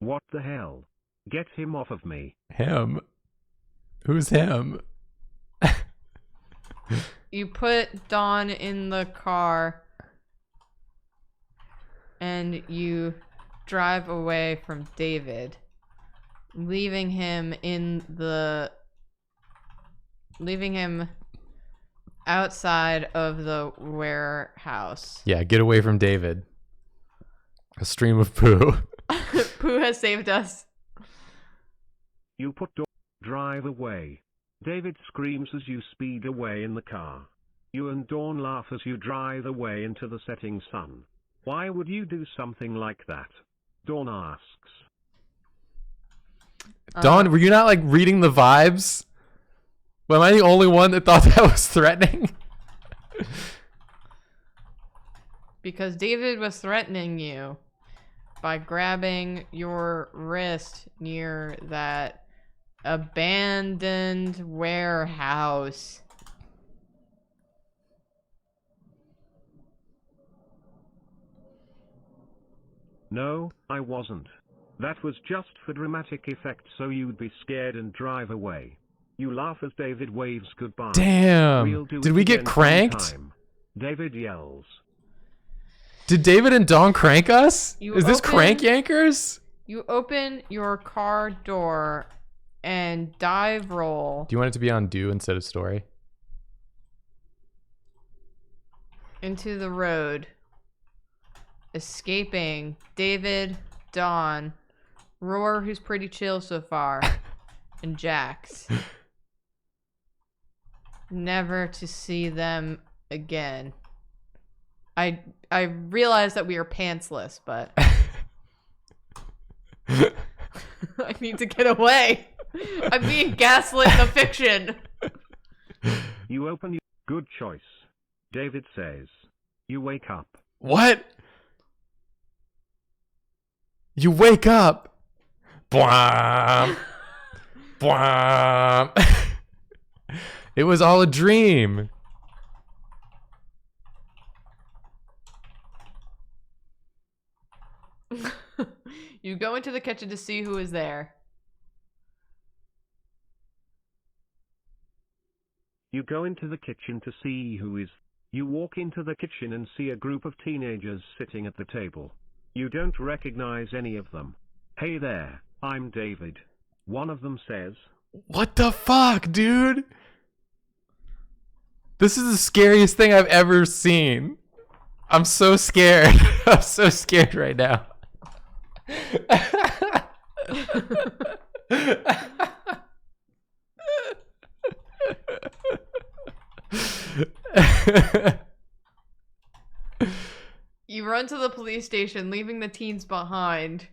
What the hell? Get him off of me. Him? Who's him? You put Dawn in the car and you drive away from David, leaving him outside of the warehouse. Yeah, get away from David. A stream of poo. Poo has saved us. You put Dawn, drive away. David screams as you speed away in the car. You and Dawn laugh as you drive away into the setting sun. Why would you do something like that? Dawn asks. Dawn, were you not like reading the vibes? Am I the only one that thought that was threatening? Because David was threatening you by grabbing your wrist near that abandoned warehouse. No, I wasn't. That was just for dramatic effect so you'd be scared and drive away. You laugh as David waves goodbye. Damn. We'll do Did it we get again cranked? sometime. David yells. Did David and Dawn crank us? Is this crank yankers? You open your car door and dive roll Do you want it to be on do instead of story? into the road, escaping David, Dawn, Roar, who's pretty chill so far, and Jax. Never to see them again. I realize that we are pantsless, but I need to get away. I'm being gaslit in the fiction. You open your... Good choice. David says. You wake up. What? You wake up. Bwam. Bwam. It was all a dream. You go into the kitchen to see who is there. You go into the kitchen to see who is. You walk into the kitchen and see a group of teenagers sitting at the table. You don't recognize any of them. Hey there, I'm David. One of them says. What the fuck, dude? This is the scariest thing I've ever seen. I'm so scared. I'm so scared right now. You run to the police station, leaving the teens behind.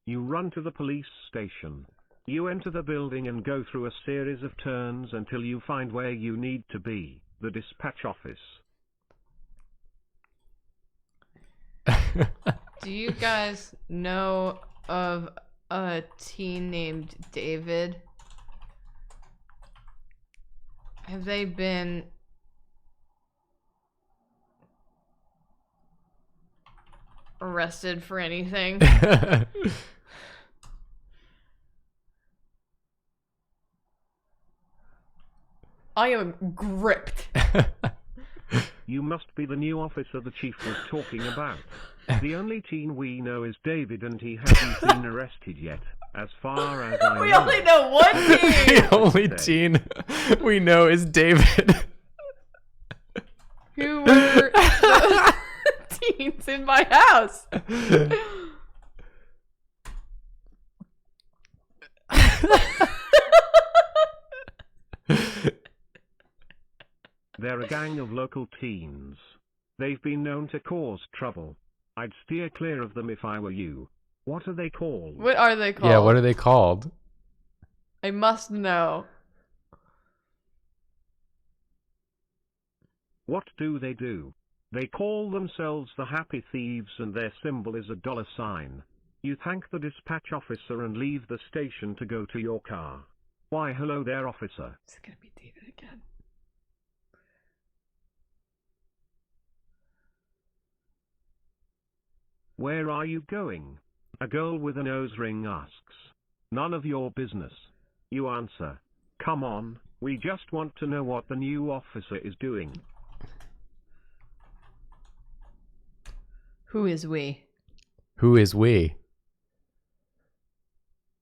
You run to the police station. You enter the building and go through a series of turns until you find where you need to be, the dispatch office. Do you guys know of a teen named David? Have they been arrested for anything. I am gripped. You must be the new officer the chief was talking about. The only teen we know is David, and he hasn't been arrested yet, as far as I know. We only know one teen. The only teen we know is David. Who were the teens in my house? They're a gang of local teens. They've been known to cause trouble. I'd steer clear of them if I were you. What are they called? What are they called? Yeah, what are they called? I must know. What do? They call themselves the Happy Thieves, and their symbol is a $sign. You thank the dispatch officer and leave the station to go to your car. Why, hello there, officer. It's gonna be David again. Where are you going? A girl with a nose ring asks. None of your business. You answer. Come on, we just want to know what the new officer is doing. Who is we? Who is we?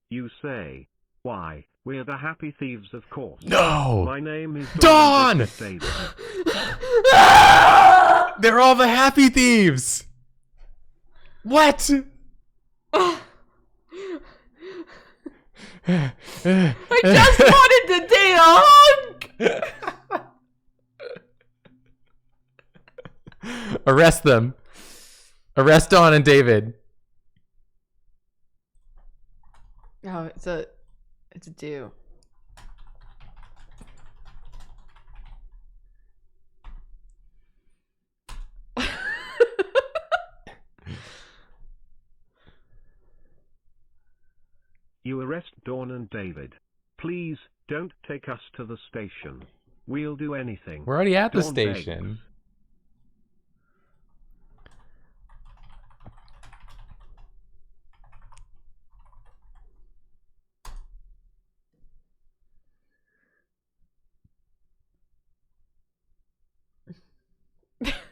You say. Why, we're the Happy Thieves, of course. No! My name is Dawn! David. They're all the Happy Thieves! What? I just wanted to date a hunk! Arrest them. Arrest Dawn and David. Oh, it's a do. You arrest Dawn and David. Please, don't take us to the station. We'll do anything. We're already at the Dawn station. begs.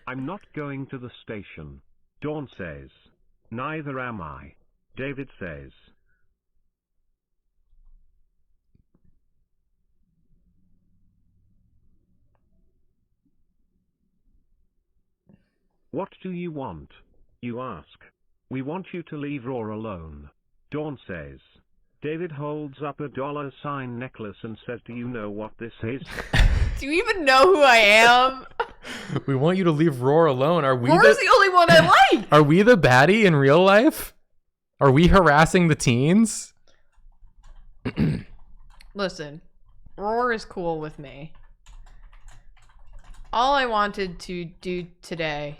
I'm not going to the station. Dawn says. Neither am I. David says. What do you want? You ask. We want you to leave Roar alone. Dawn says. David holds up a $sign necklace and says, do you know what this is? Do you even know who I am? We want you to leave Roar alone. Are we Roar's the only one I like. Are we the baddie in real life? Are we harassing the teens? Listen, Roar is cool with me. All I wanted to do today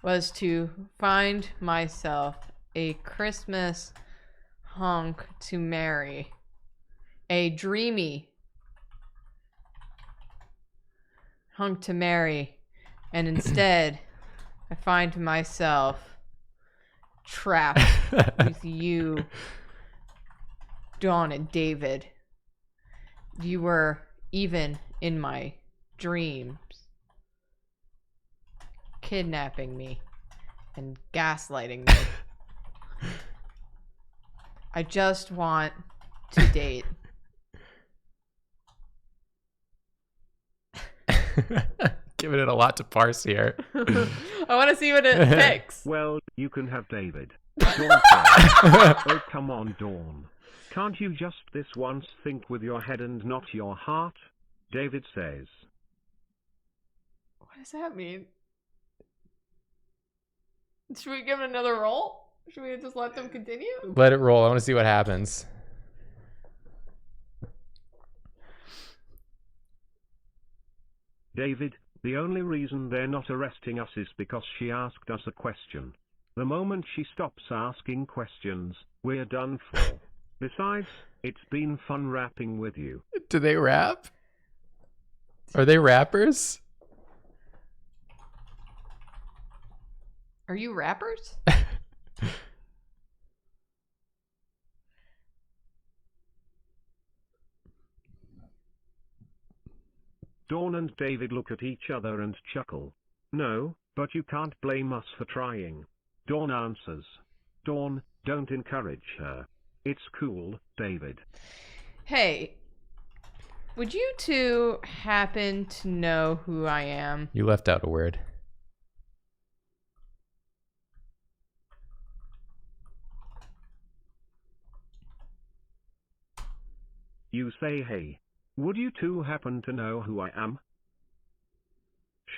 was to find myself a Christmas hunk to marry. A dreamy hunk to marry. And instead, I find myself trapped with you, Dawn and David. You were even in my dreams, kidnapping me and gaslighting me. I just want to date. Giving it a lot to parse here. I want to see what it picks. Well, you can have David. Dawn says. Oh, come on, Dawn. Can't you just this once think with your head and not your heart? David says. What does that mean? Should we give it another roll? Should we just let them continue? Let it roll. I want to see what happens. David, the only reason they're not arresting us is because she asked us a question. The moment she stops asking questions, we're done for. Besides, it's been fun rapping with you. Do they rap? Are they rappers? Are you rappers? Dawn and David look at each other and chuckle. No, but you can't blame us for trying. Dawn answers. Dawn, don't encourage her. It's cool, David. Hey, would you two happen to know who I am? You left out a word. You say hey. Would you two happen to know who I am?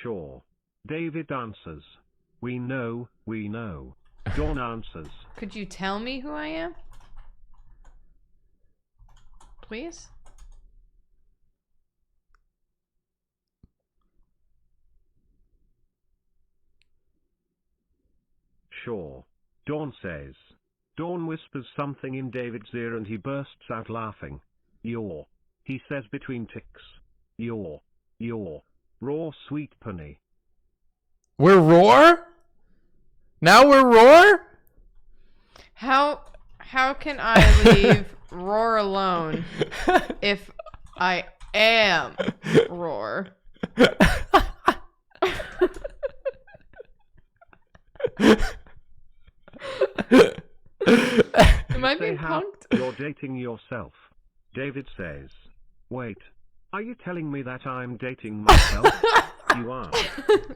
Sure. David answers. We know, we know. Dawn answers. Could you tell me who I am? Please? Sure. Dawn says. Dawn whispers something in David's ear and he bursts out laughing. You're. He says between ticks. You're. Raw sweet punny. We're Roar? Now we're Roar? How can I leave Roar alone if I am Roar? Am I being punked? You're dating yourself. David says. Wait. Are you telling me that I'm dating myself? You are.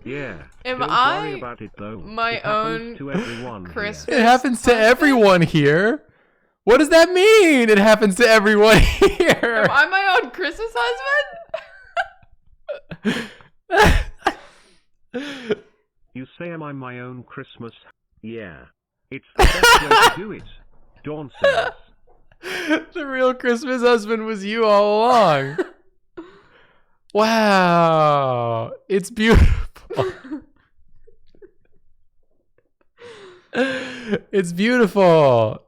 Yeah. Am Don't I worry about it though. my It happens own to everyone here. Christmas? It happens to everyone here. What does that mean? It happens to everyone here. Am I my own Christmas husband? You say am I my own Christmas? Yeah. It's the best way to do it. Dawn says. The real Christmas husband was you all along. Wow. It's beautiful. It's beautiful.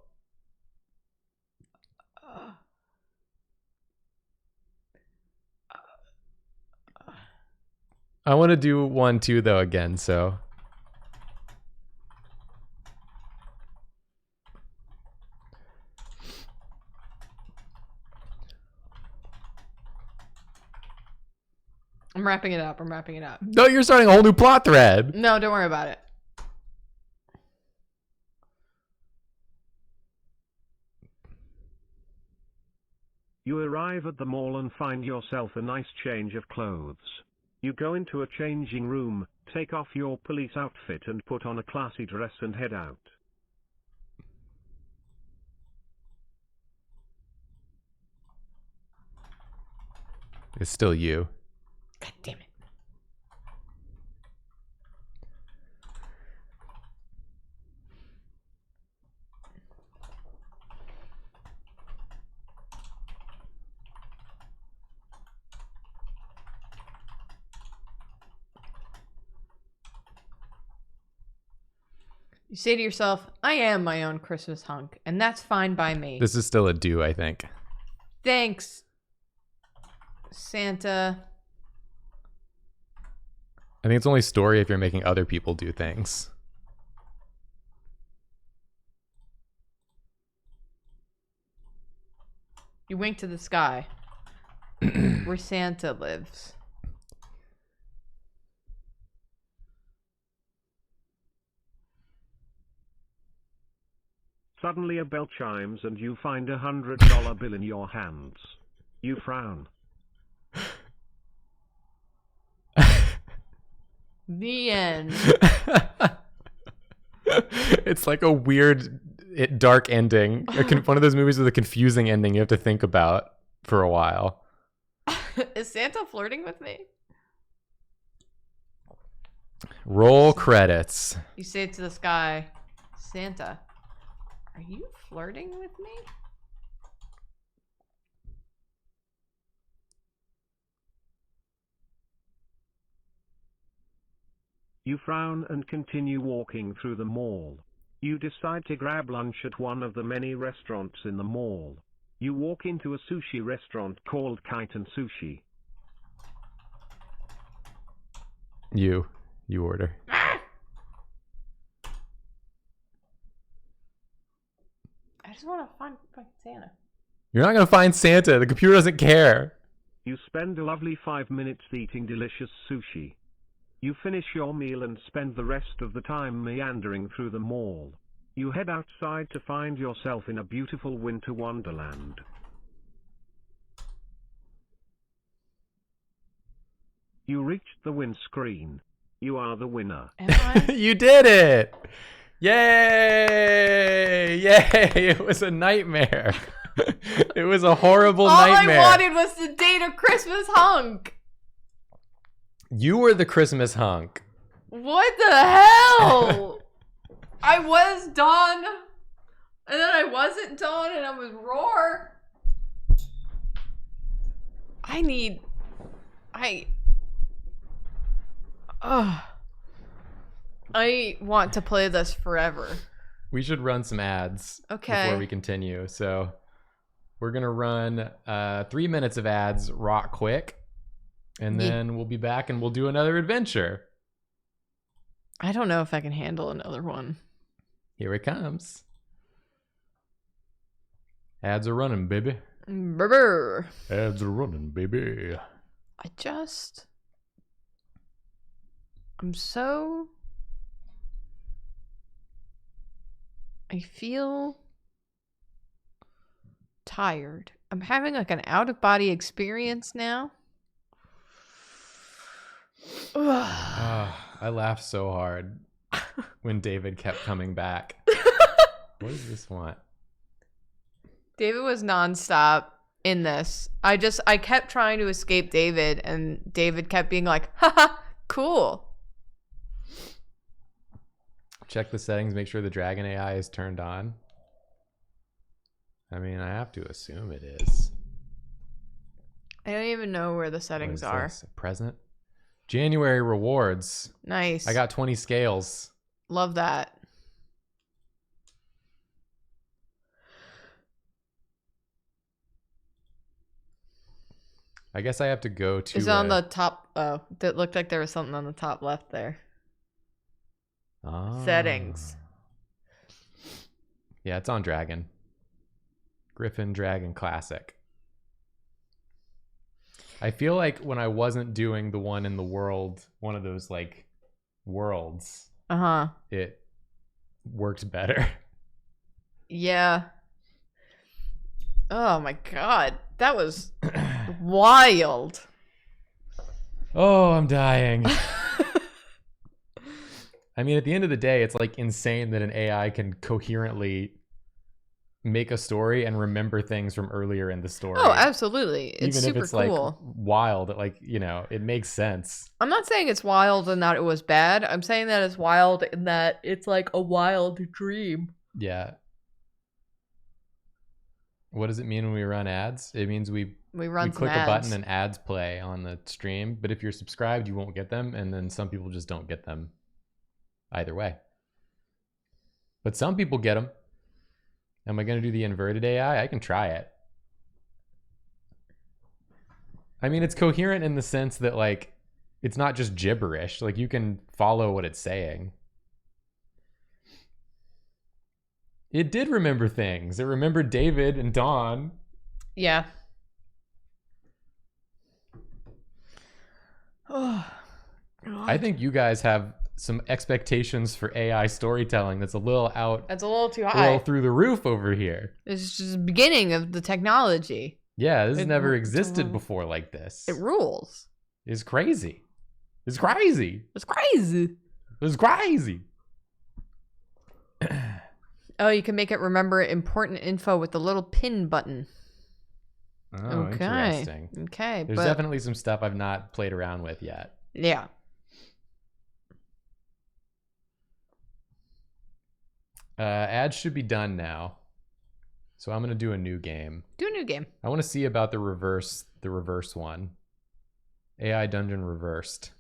I want to do one too though again, so I'm wrapping it up. no, you're starting a whole new plot thread. No, don't worry about it. You arrive at the mall and find yourself a nice change of clothes. You go into a changing room, take off your police outfit and put on a classy dress and head out. It's still you. God damn it. You say to yourself, I am my own Christmas hunk, and that's fine by me. This is still a do, I think. Thanks, Santa. I think it's only story if you're making other people do things. You wink to the sky, where Santa lives. Suddenly a bell chimes and you find $100 bill in your hands. You frown. The end. It's like a weird, dark ending. One of those movies with a confusing ending you have to think about for a while. Is Santa flirting with me? Roll credits. You say to the sky, Santa, are you flirting with me? You frown and continue walking through the mall. You decide to grab lunch at one of the many restaurants in the mall. You walk into a sushi restaurant called Kaiten Sushi. You order. I just want to find fucking Santa. You're not going to find Santa. The computer doesn't care. You spend a lovely 5 minutes eating delicious sushi. You finish your meal and spend the rest of the time meandering through the mall. You head outside to find yourself in a beautiful winter wonderland. You reached the win screen. You are the winner. Am I? You did it! Yay! Yay! It was a nightmare. It was a horrible nightmare. All I wanted was to date a Christmas hunk. You were the Christmas hunk. What the hell? I was Dawn, and then I wasn't Dawn, and I was Roar. I want to play this forever. We should run some ads before we continue. So we're going to run 3 minutes of ads rock quick, and then we'll be back and we'll do another adventure. I don't know if I can handle another one. Here it comes. Ads are running, baby. Brr. Ads are running, baby. I feel tired. I'm having like an out-of-body experience now. I laughed so hard when David kept coming back. What does this want? David was nonstop in this. I kept trying to escape David, and David kept being like, haha, cool. Check the settings, make sure the dragon AI is turned on. I mean, I have to assume it is. I don't even know where the settings are. This? Present? January rewards. Nice. I got 20 scales. Love that. I guess I have to go to... It's on the top. Oh, that looked like there was something on the top left there. Settings. Yeah, it's on Dragon. Griffin Dragon Classic. I feel like when I wasn't doing the one in the world, one of those like worlds, it worked better. Yeah. Oh my god. That was wild. Oh, I'm dying. I mean, at the end of the day, it's like insane that an AI can coherently make a story and remember things from earlier in the story. Oh, absolutely. It's even super if it's cool. like wild, like, you know, it makes sense. I'm not saying it's wild and that it was bad. I'm saying that it's wild in that it's like a wild dream. Yeah. What does it mean when we run ads? It means we click a button and ads play on the stream. But if you're subscribed, you won't get them. And then some people just don't get them either way. But some people get them. Am I going to do the inverted AI? I can try it. I mean, it's coherent in the sense that, like, it's not just gibberish. Like, you can follow what it's saying. It did remember things. It remembered David and Dawn. Yeah. Oh, God. I think you guys have some expectations for AI storytelling that's a little out. That's a little too A high. little through the roof over here. It's just the beginning of the technology. Yeah, this has never existed before like this. It rules. It's crazy. It's crazy. It's crazy. It's crazy. Oh, you can make it remember important info with the little pin button. Oh, interesting. Okay. There's definitely some stuff I've not played around with yet. Yeah. Ads should be done now. So I'm going to do a new game. Do a new game. I want to see about the reverse one. AI Dungeon Reversed.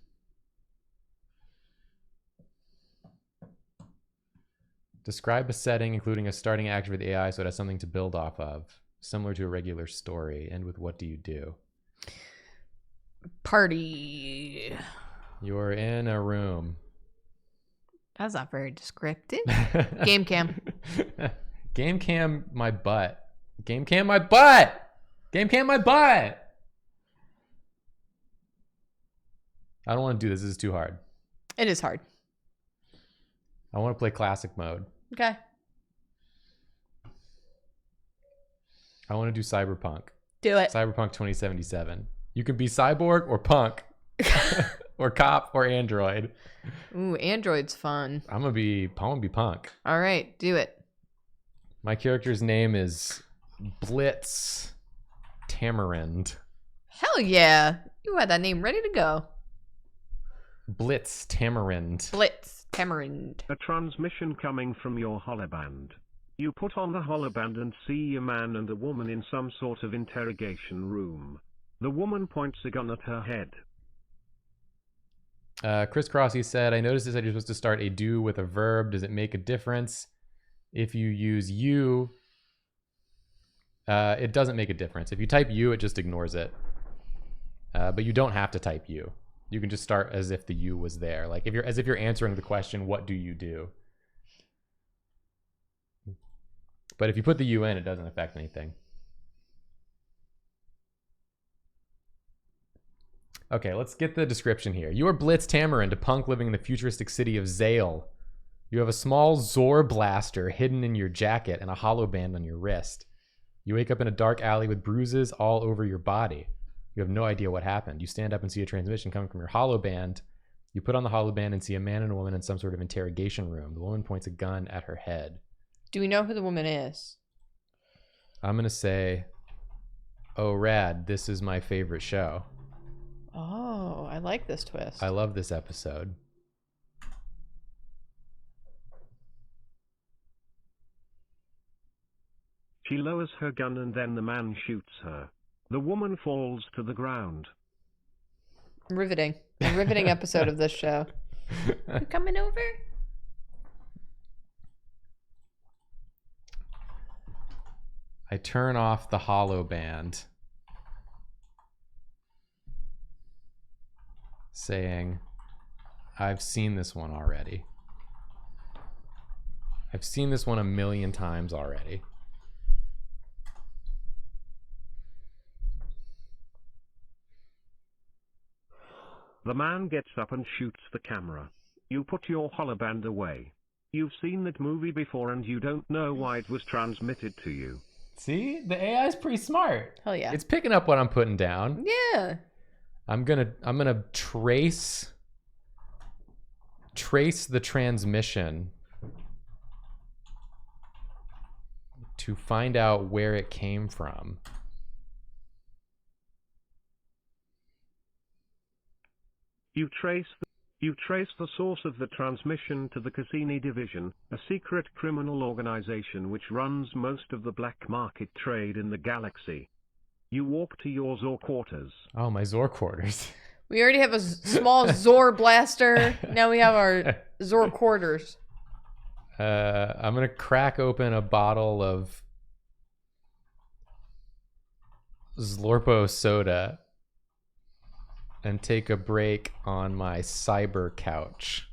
Describe a setting, including a starting action for the AI, so it has something to build off of. Similar to a regular story. End with what do you do? Party. You're in a room. That's not very descriptive. Game cam. Game cam my butt. Game cam my butt. Game cam my butt. I don't want to do this. This is too hard. It is hard. I want to play classic mode. Okay. I want to do cyberpunk. Do it. Cyberpunk 2077. You can be cyborg or punk. Or cop or android. Ooh, android's fun. I'm gonna be punk. All right, do it. My character's name is Blitz Tamarind. Hell yeah. You had that name ready to go. Blitz Tamarind. Blitz Tamarind. A transmission coming from your holoband. You put on the holoband and see a man and a woman in some sort of interrogation room. The woman points a gun at her head. Chris Crossy said, I noticed it said you're supposed to start a do with a verb. Does it make a difference if you use you? It doesn't make a difference. If you type you, it just ignores it. But you don't have to type you. You can just start as if the you was there. Like as if you're answering the question, what do you do? But if you put the you in, it doesn't affect anything. Okay, let's get the description here. You are Blitz Tamarind, a punk living in the futuristic city of Zale. You have a small Zor blaster hidden in your jacket and a hollow band on your wrist. You wake up in a dark alley with bruises all over your body. You have no idea what happened. You stand up and see a transmission coming from your hollow band. You put on the hollow band and see a man and a woman in some sort of interrogation room. The woman points a gun at her head. Do we know who the woman is? I'm going to say, oh, rad, this is my favorite show. Oh, I like this twist. I love this episode. She lowers her gun and then the man shoots her. The woman falls to the ground. Riveting. A riveting episode of this show. You coming over? I turn off the hollow band, saying, I've seen this one already. I've seen this one 1,000,000 times already. The man gets up and shoots the camera. You put your holoband away. You've seen that movie before and you don't know why it was transmitted to you. See? The AI is pretty smart. Hell yeah. It's picking up what I'm putting down. Yeah. I'm gonna trace the transmission to find out where it came from. You trace the source of the transmission to the Cassini Division, a secret criminal organization which runs most of the black market trade in the galaxy. You walk to your Zor quarters. Oh, my Zor quarters. We already have a small Zor blaster. Now we have our Zor quarters. I'm gonna crack open a bottle of Zlorpo soda and take a break on my cyber couch.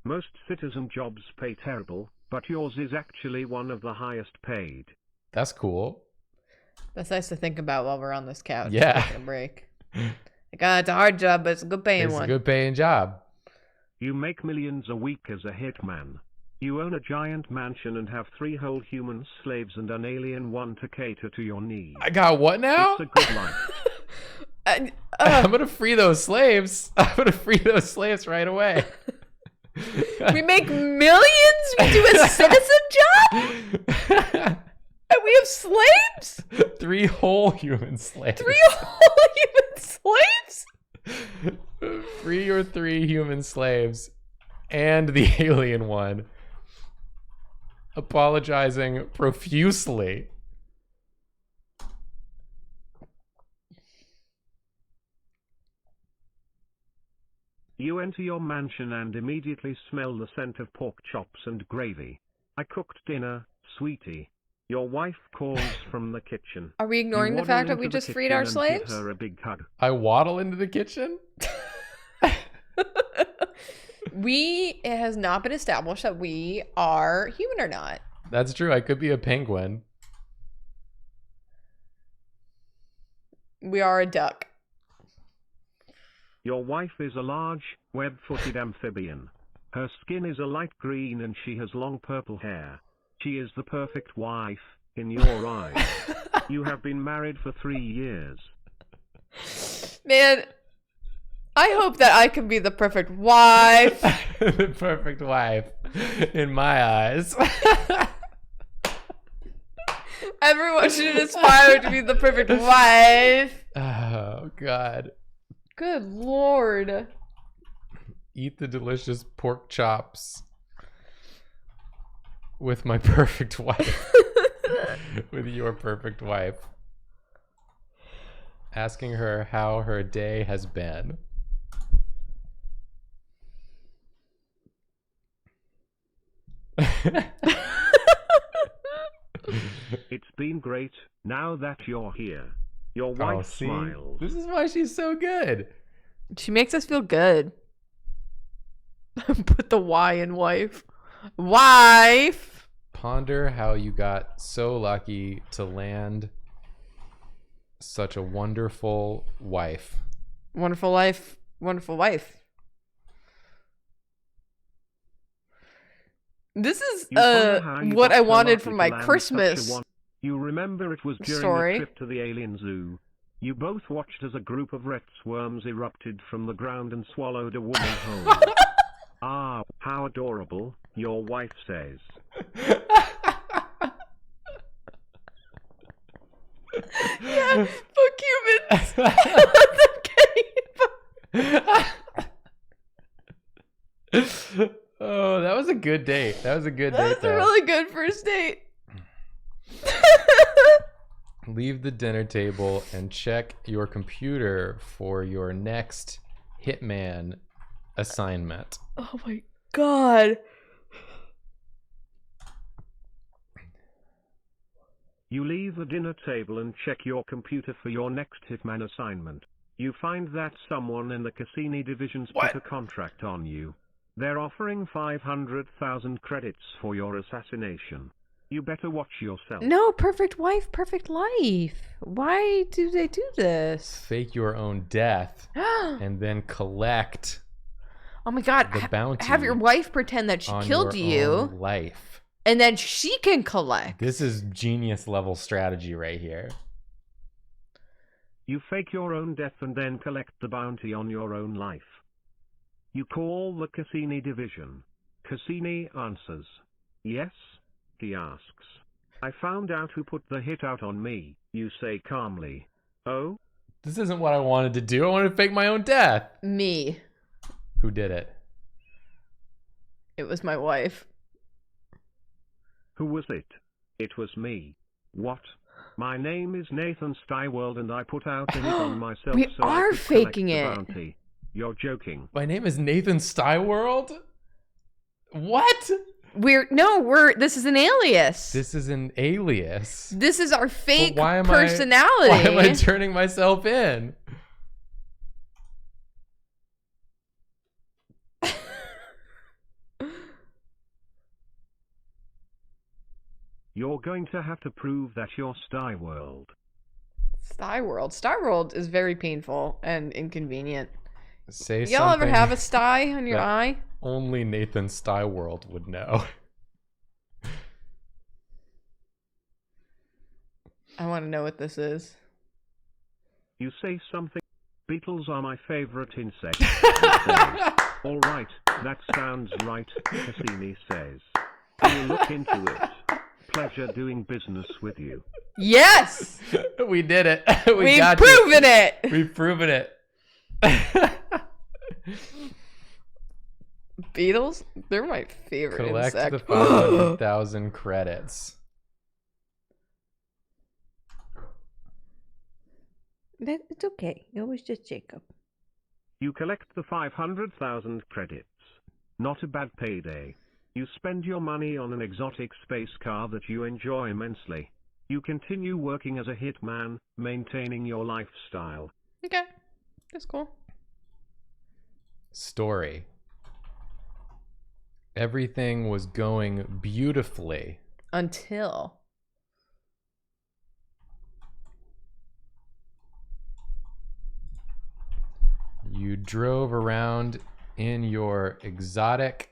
Most citizen jobs pay terrible, but yours is actually one of the highest paid. That's cool. That's nice to think about while we're on this couch. Yeah. Taking a break. Like, it's a hard job, but it's a good paying It's one. a good paying job. You make millions a week as a hitman. You own a giant mansion and have 3 whole human slaves and an alien one to cater to your needs. I got what now? It's a good life. I'm gonna free those slaves. I'm gonna free those slaves right away. We make millions? We do a citizen job? And we have slaves? 3 whole human slaves. 3 whole human slaves? Free your 3 human slaves and the alien one. Apologizing profusely. You enter your mansion and immediately smell the scent of pork chops and gravy. I cooked dinner, sweetie. Your wife calls from the kitchen. Are we ignoring You the fact waddle that we into the just freed our kitchen and slaves? Give her a big hug. I waddle into the kitchen? It has not been established that we are human or not. That's true. I could be a penguin. We are a duck. Your wife is a large, web-footed amphibian. Her skin is a light green and she has long purple hair. She is the perfect wife, in your eyes. You have been married for 3 years. Man, I hope that I can be the perfect wife. The perfect wife, in my eyes. Everyone should aspire to be the perfect wife. Oh, God. Good Lord. Eat the delicious pork chops with my perfect wife. With your perfect wife. Asking her how her day has been. It's been great, now that you're here. Your wife smiles. This is why she's so good. She makes us feel good. Put the Y in wife. Wife! Ponder how you got so lucky to land such a wonderful wife. Wonderful life. Wonderful wife. This is what I wanted for my Christmas. You remember it was during the trip to the alien zoo. You both watched as a group of ret worms erupted from the ground and swallowed a woman whole. Ah, how adorable, your wife says. Yeah, fuck humans. Oh, that was a good date. That was a good date. That was a really good first date. Leave the dinner table and check your computer for your next Hitman assignment. Oh my God. You leave the dinner table and check your computer for your next Hitman assignment. You find that someone in the Cassini division's put a contract on you. They're offering 500,000 credits for your assassination. You better watch yourself. No, perfect wife, perfect life. Why do they do this? Fake your own death and then collect Oh my God. the bounty. Have your wife pretend that she on killed your own you. life. And then she can collect. This is genius level strategy right here. You fake your own death and then collect the bounty on your own life. You call the Cassini division. Cassini answers. Yes? He asks. I found out who put the hit out on me, you say calmly. Oh? This isn't what I wanted to do. I wanted to fake my own death. Me. Who did it? It was my wife. Who was it? It was me. What? My name is Nathan Styworld and I put out a hit on myself We so are I could faking collect the it. bounty. You're joking. My name is Nathan Styworld? What? This is an alias. This is an alias. This is our fake But personality. Why am I turning myself in? You're going to have to prove that you're Styworld. Styworld is very painful and inconvenient. Say Y'all ever something have a sty on your that eye? only Nathan Styworld would know. I want to know what this is. You say something. Beetles are my favorite insect. All right, that sounds right, Cassini says. Can you look into it? Pleasure doing business with you. Yes! We did it. We've got proven it! We've proven it. Beetles? They're my favorite Collect insect. the 500,000 credits. It's okay. It was just Jacob. You collect the 500,000 credits. Not a bad payday. You spend your money on an exotic space car that you enjoy immensely. You continue working as a hitman, maintaining your lifestyle. Okay. That's cool. Story. Everything was going beautifully. Until. You drove around in your exotic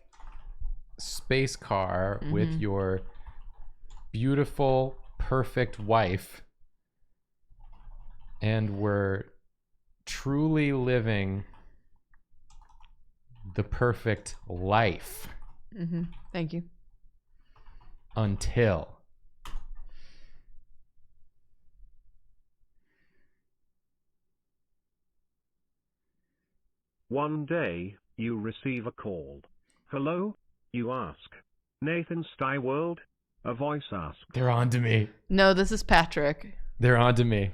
space car with your beautiful, perfect wife and were truly living the perfect life. Thank you. Until. One day, you receive a call. Hello? You ask. Nathan Steiworld? A voice asks. They're on to me. No, this is Patrick. They're on to me.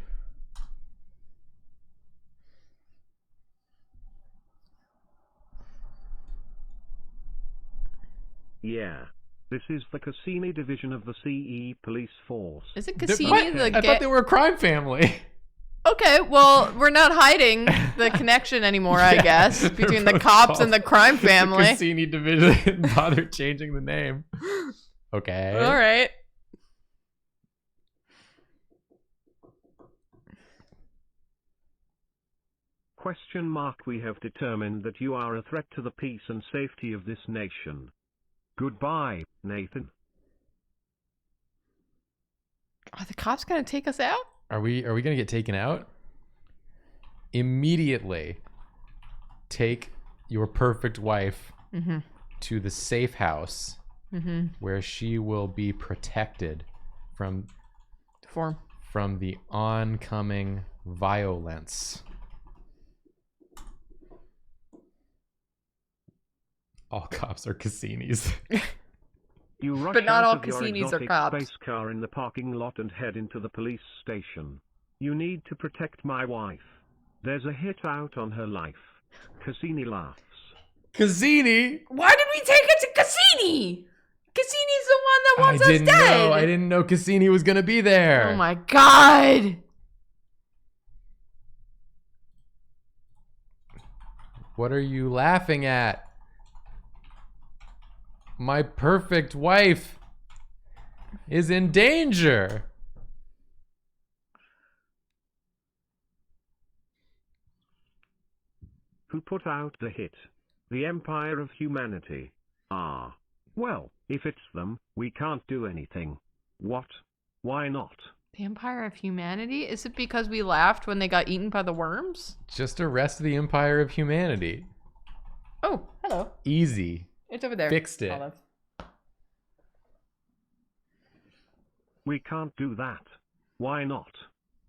Yeah. This is the Cassini division of the CE police force. Is it What? Cassini the I thought they were a crime family. Okay, well, we're not hiding the connection anymore, I guess, between the cops and the crime family. The Cassini division didn't bother changing the name. Okay. All right. Question mark. We have determined that you are a threat to the peace and safety of this nation. Goodbye, Nathan. Are the cops gonna take us out? Are we gonna get taken out? Immediately take your perfect wife to the safe house where she will be protected from the oncoming violence. All cops are Cassinis. You rush But not out all of your Cassinis are exotic cops. space car in the parking lot and head into the police station. You need to protect my wife. There's a hit out on her life. Cassini laughs. Cassini? Why did we take it to Cassini? Cassini's the one that wants us dead. I didn't know Cassini was gonna be there. Oh my god. What are you laughing at? My perfect wife is in danger. Who put out the hit? The Empire of Humanity. Ah. Well, if it's them, we can't do anything. What? Why not? The Empire of Humanity? Is it because we laughed when they got eaten by the worms? Just arrest the Empire of Humanity. Oh, hello. Easy. It's over there. Fixed it. Olive. We can't do that. Why not?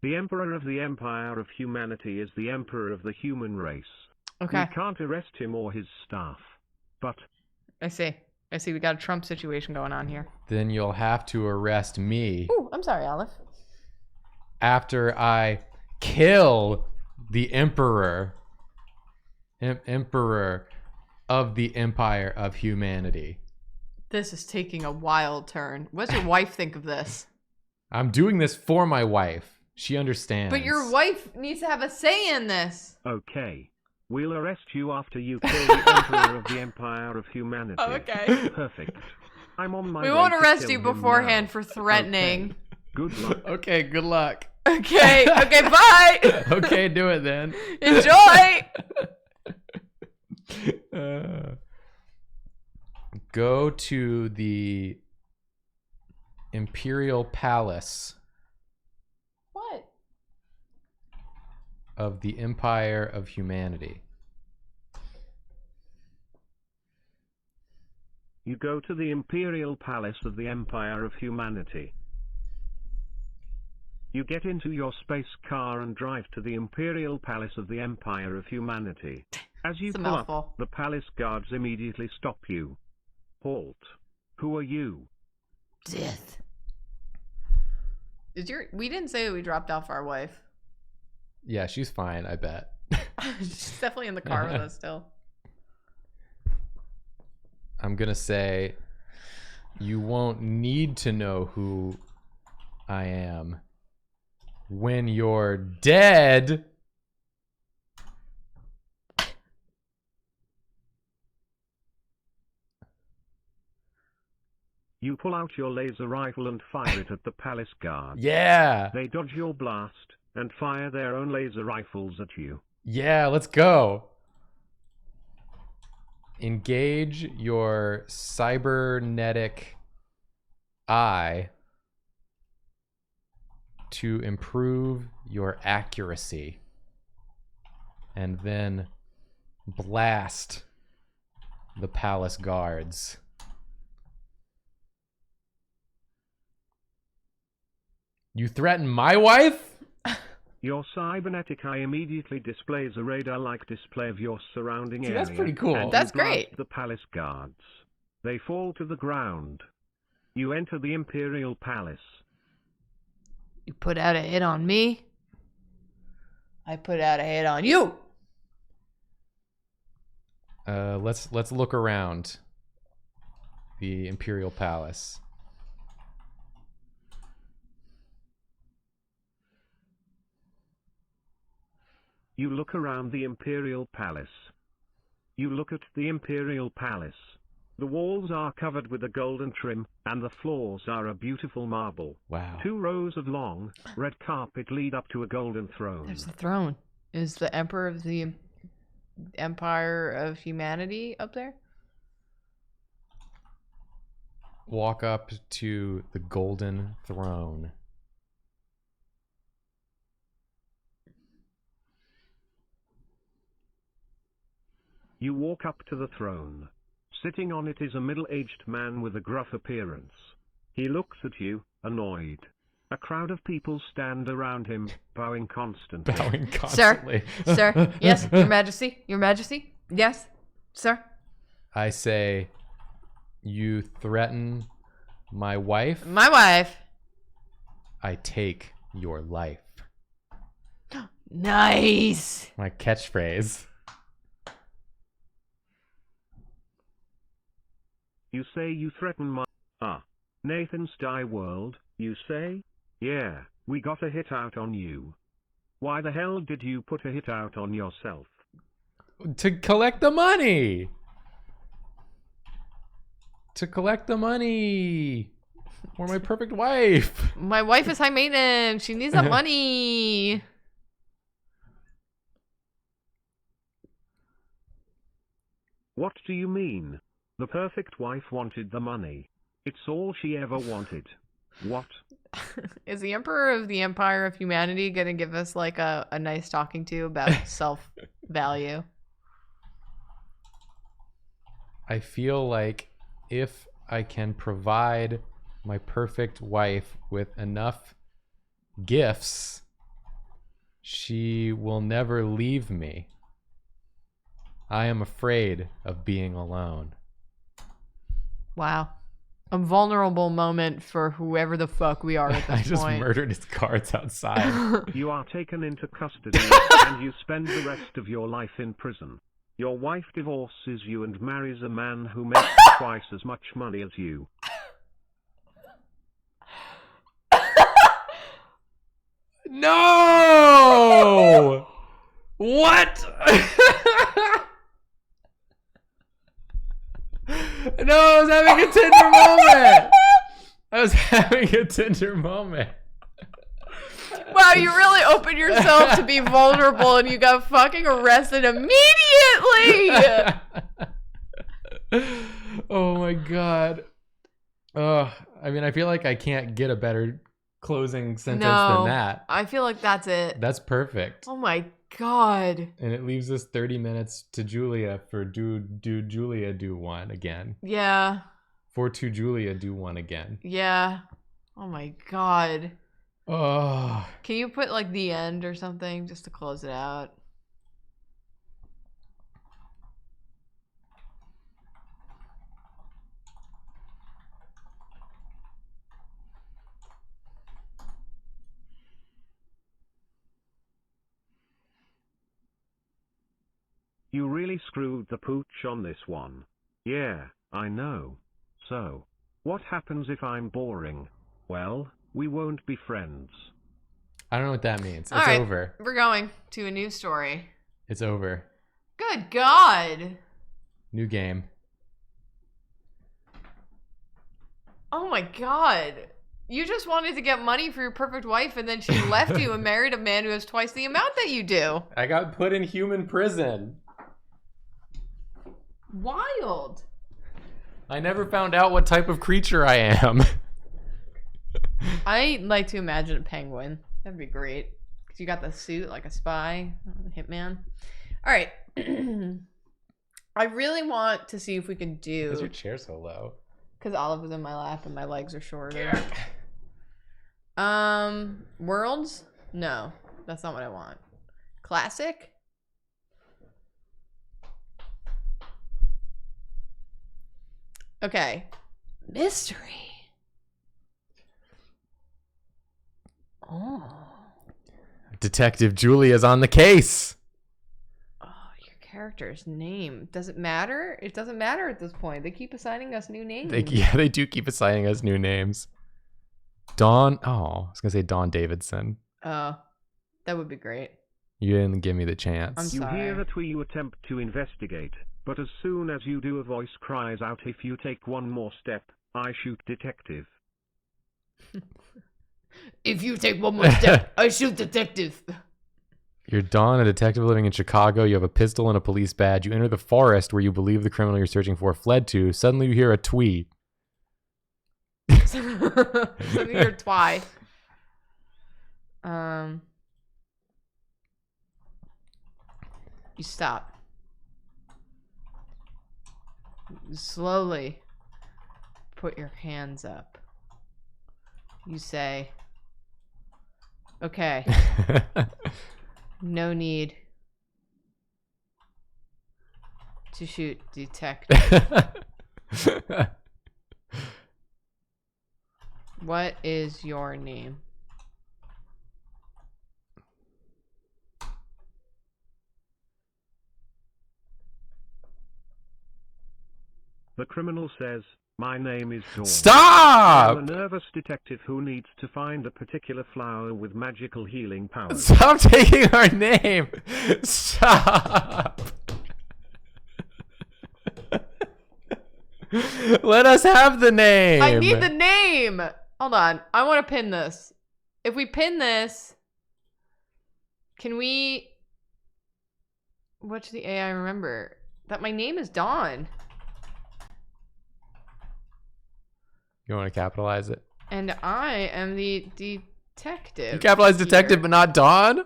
The Emperor of the Empire of Humanity is the Emperor of the human race. Okay. We can't arrest him or his staff. But I see. We got a Trump situation going on here. Then you'll have to arrest me Ooh, I'm sorry, Olive. after I kill the Emperor. Emperor of the Empire of Humanity. This is taking a wild turn. What does your wife think of this? I'm doing this for my wife. She understands. But your wife needs to have a say in this. okay. We'll arrest you after you kill the Emperor of the Empire of Humanity. Oh, okay. Perfect. I'm on my We way won't to arrest kill you him beforehand now. for threatening. Okay. Good luck. Okay, good luck. Okay, bye. Okay, do it then. Enjoy. Go to the Imperial Palace What? of the Empire of Humanity. You go to the Imperial Palace of the Empire of Humanity. You get into your space car and drive to the Imperial Palace of the Empire of Humanity. As you It's a pull up, mouthful. the palace guards immediately stop you. Halt. Who are you? Death. We didn't say that we dropped off our wife. Yeah, she's fine, I bet. She's definitely in the car with us still. I'm gonna say, You won't need to know who I am when you're dead. You pull out your laser rifle and fire it at the palace guards. Yeah. They dodge your blast and fire their own laser rifles at you. Yeah, let's go. Engage your cybernetic eye to improve your accuracy. And then blast the palace guards. You threaten my wife? Your cybernetic eye immediately displays a radar-like display of your surrounding See, area. that's pretty cool. And That's you blast great. the palace guards. They fall to the ground. You enter the Imperial Palace. You put out a hit on me. I put out a hit on you. Let's look around the Imperial Palace. You look around the Imperial Palace. You look at the Imperial Palace. The walls are covered with a golden trim, and the floors are a beautiful marble. Wow. 2 rows of long, red carpet lead up to a golden throne. There's the throne. Is the Emperor of the Empire of Humanity up there? Walk up to the golden throne. You walk up to the throne. Sitting on it is a middle-aged man with a gruff appearance. He looks at you, annoyed. A crowd of people stand around him, bowing constantly. Bowing constantly. Sir, yes, Your Majesty, Your Majesty, yes, sir. I say, you threaten my wife, My wife. I take your life. Nice. My catchphrase. You say you threaten my... Nathan's Die World, you say? Yeah, we got a hit out on you. Why the hell did you put a hit out on yourself? To collect the money. To collect the money. For my perfect wife. My wife is high maintenance. She needs that money. What do you mean? The perfect wife wanted the money. It's all she ever wanted. What? Is the Emperor of the Empire of Humanity gonna give us like a nice talking to about self-value? I feel like if I can provide my perfect wife with enough gifts, she will never leave me. I am afraid of being alone. Wow. A vulnerable moment for whoever the fuck we are at this I just point. murdered his guards outside. You are taken into custody and you spend the rest of your life in prison. Your wife divorces you and marries a man who makes twice as much money as you. No! What? No, I was having a tender moment. I was having a tender moment. Wow, you really opened yourself to be vulnerable and you got fucking arrested immediately. Oh my god. I mean, I feel like I can't get a better closing sentence than that. I feel like that's it. That's perfect. Oh my god. And it leaves us 30 minutes to Julia for do Julia do one again. Yeah. For to Julia do one again. Yeah. Oh my god. Oh. Can you put like the end or something just to close it out? You really screwed the pooch on this one. Yeah, I know. So, What happens if I'm boring? Well, we won't be friends. I don't know what that means. All It's right, over. We're going to a new story. It's over. Good God. New game. Oh my God. You just wanted to get money for your perfect wife and then she left you and married a man who has twice the amount that you do. I got put in human prison. Wild. I never found out what type of creature I am. I like to imagine a penguin. That'd be great. Because you got the suit like a spy, hitman. All right. I really want to see if we can do... Why's your chair so low? Because Olive was in my lap and my legs are shorter. Worlds? No, that's not what I want. Classic? Okay. Mystery. Oh. Detective Julia's on the case. Oh, your character's name. Does it matter? It doesn't matter at this point. They keep assigning us new names. They do keep assigning us new names. Dawn. Oh, I was gonna say Dawn Davidson. Oh, that would be great. You didn't give me the chance. I'm You sorry. hear that you attempt to investigate, but as soon as you do, a voice cries out, if you take one more step, I shoot detective. If you take one more step, I shoot detective. You're Dawn, a detective living in Chicago. You have a pistol and a police badge. You enter the forest where you believe the criminal you're searching for fled to. Suddenly you hear a twee. Something you're twi. You stop. You slowly put your hands up. You say, okay, no need to shoot detective. What is your name? The criminal says, my name is Dawn. Stop! I'm a nervous detective who needs to find a particular flower with magical healing powers. Stop taking our name! Stop! Let us have the name! I need the name! Hold on. I want to pin this. If we pin this, can we... What should the AI remember? That my name is Dawn. You want to capitalize it? And I am the detective. You capitalize detective, here. but not Dawn?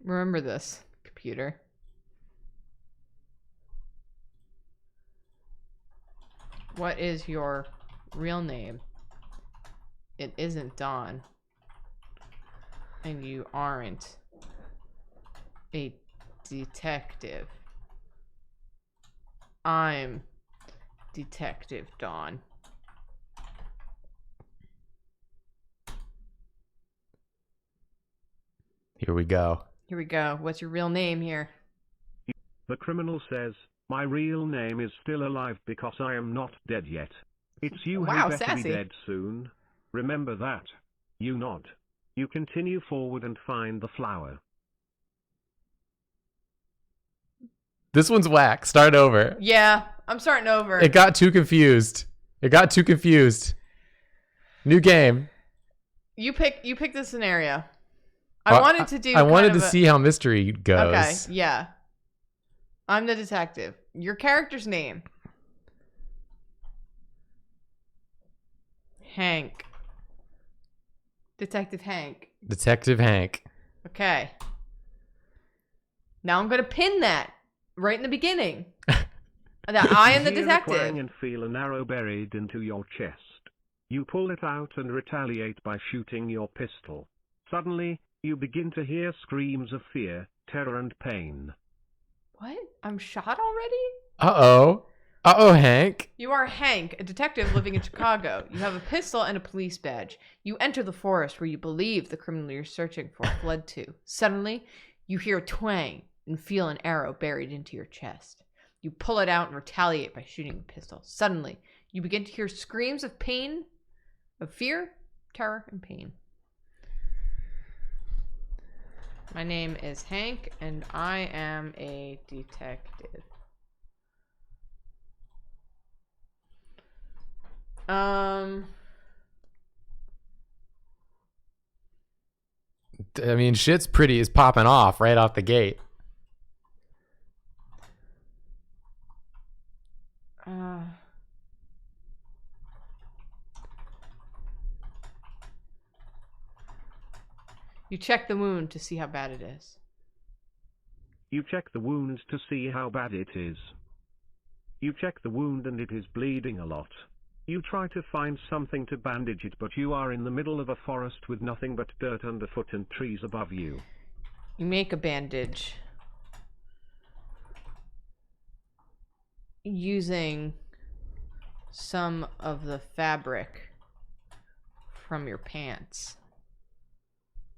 Remember this, computer. What is your real name? It isn't Dawn. And you aren't a detective. I'm Detective Dawn. Here we go. Here we go. What's your real name here? The criminal says, my real name is still alive because I am not dead yet. It's you Wow, who better sassy. be dead soon. Remember that. You nod. You continue forward and find the flower. This one's whack. Start over. Yeah, I'm starting over. It got too confused. New game. You pick the scenario. I wanted to do I wanted kind to of see how mystery goes. Okay, yeah. I'm the detective. Your character's name. Hank. Detective Hank. Detective Hank. Okay. Now I'm going to pin that right in the beginning. That I am the You hear a detective. clang and feel an arrow buried into your chest. You pull it out and retaliate by shooting your pistol. Suddenly, you begin to hear screams of fear, terror and pain. What? I'm shot already? Uh-oh. Uh-oh, Hank. You are Hank, a detective living in Chicago. You have a pistol and a police badge. You enter the forest where you believe the criminal you're searching for fled to. Suddenly, you hear a twang and feel an arrow buried into your chest. You pull it out and retaliate by shooting the pistol. Suddenly, you begin to hear screams of pain, of fear, terror, and pain. My name is Hank, and I am a detective. I mean, shit's is popping off right off the gate. You check the wound to see how bad it is. You check the wound to see how bad it is. You check the wound and it is bleeding a lot. You try to find something to bandage it, but you are in the middle of a forest with nothing but dirt underfoot and trees above you. You make a bandage using some of the fabric from your pants.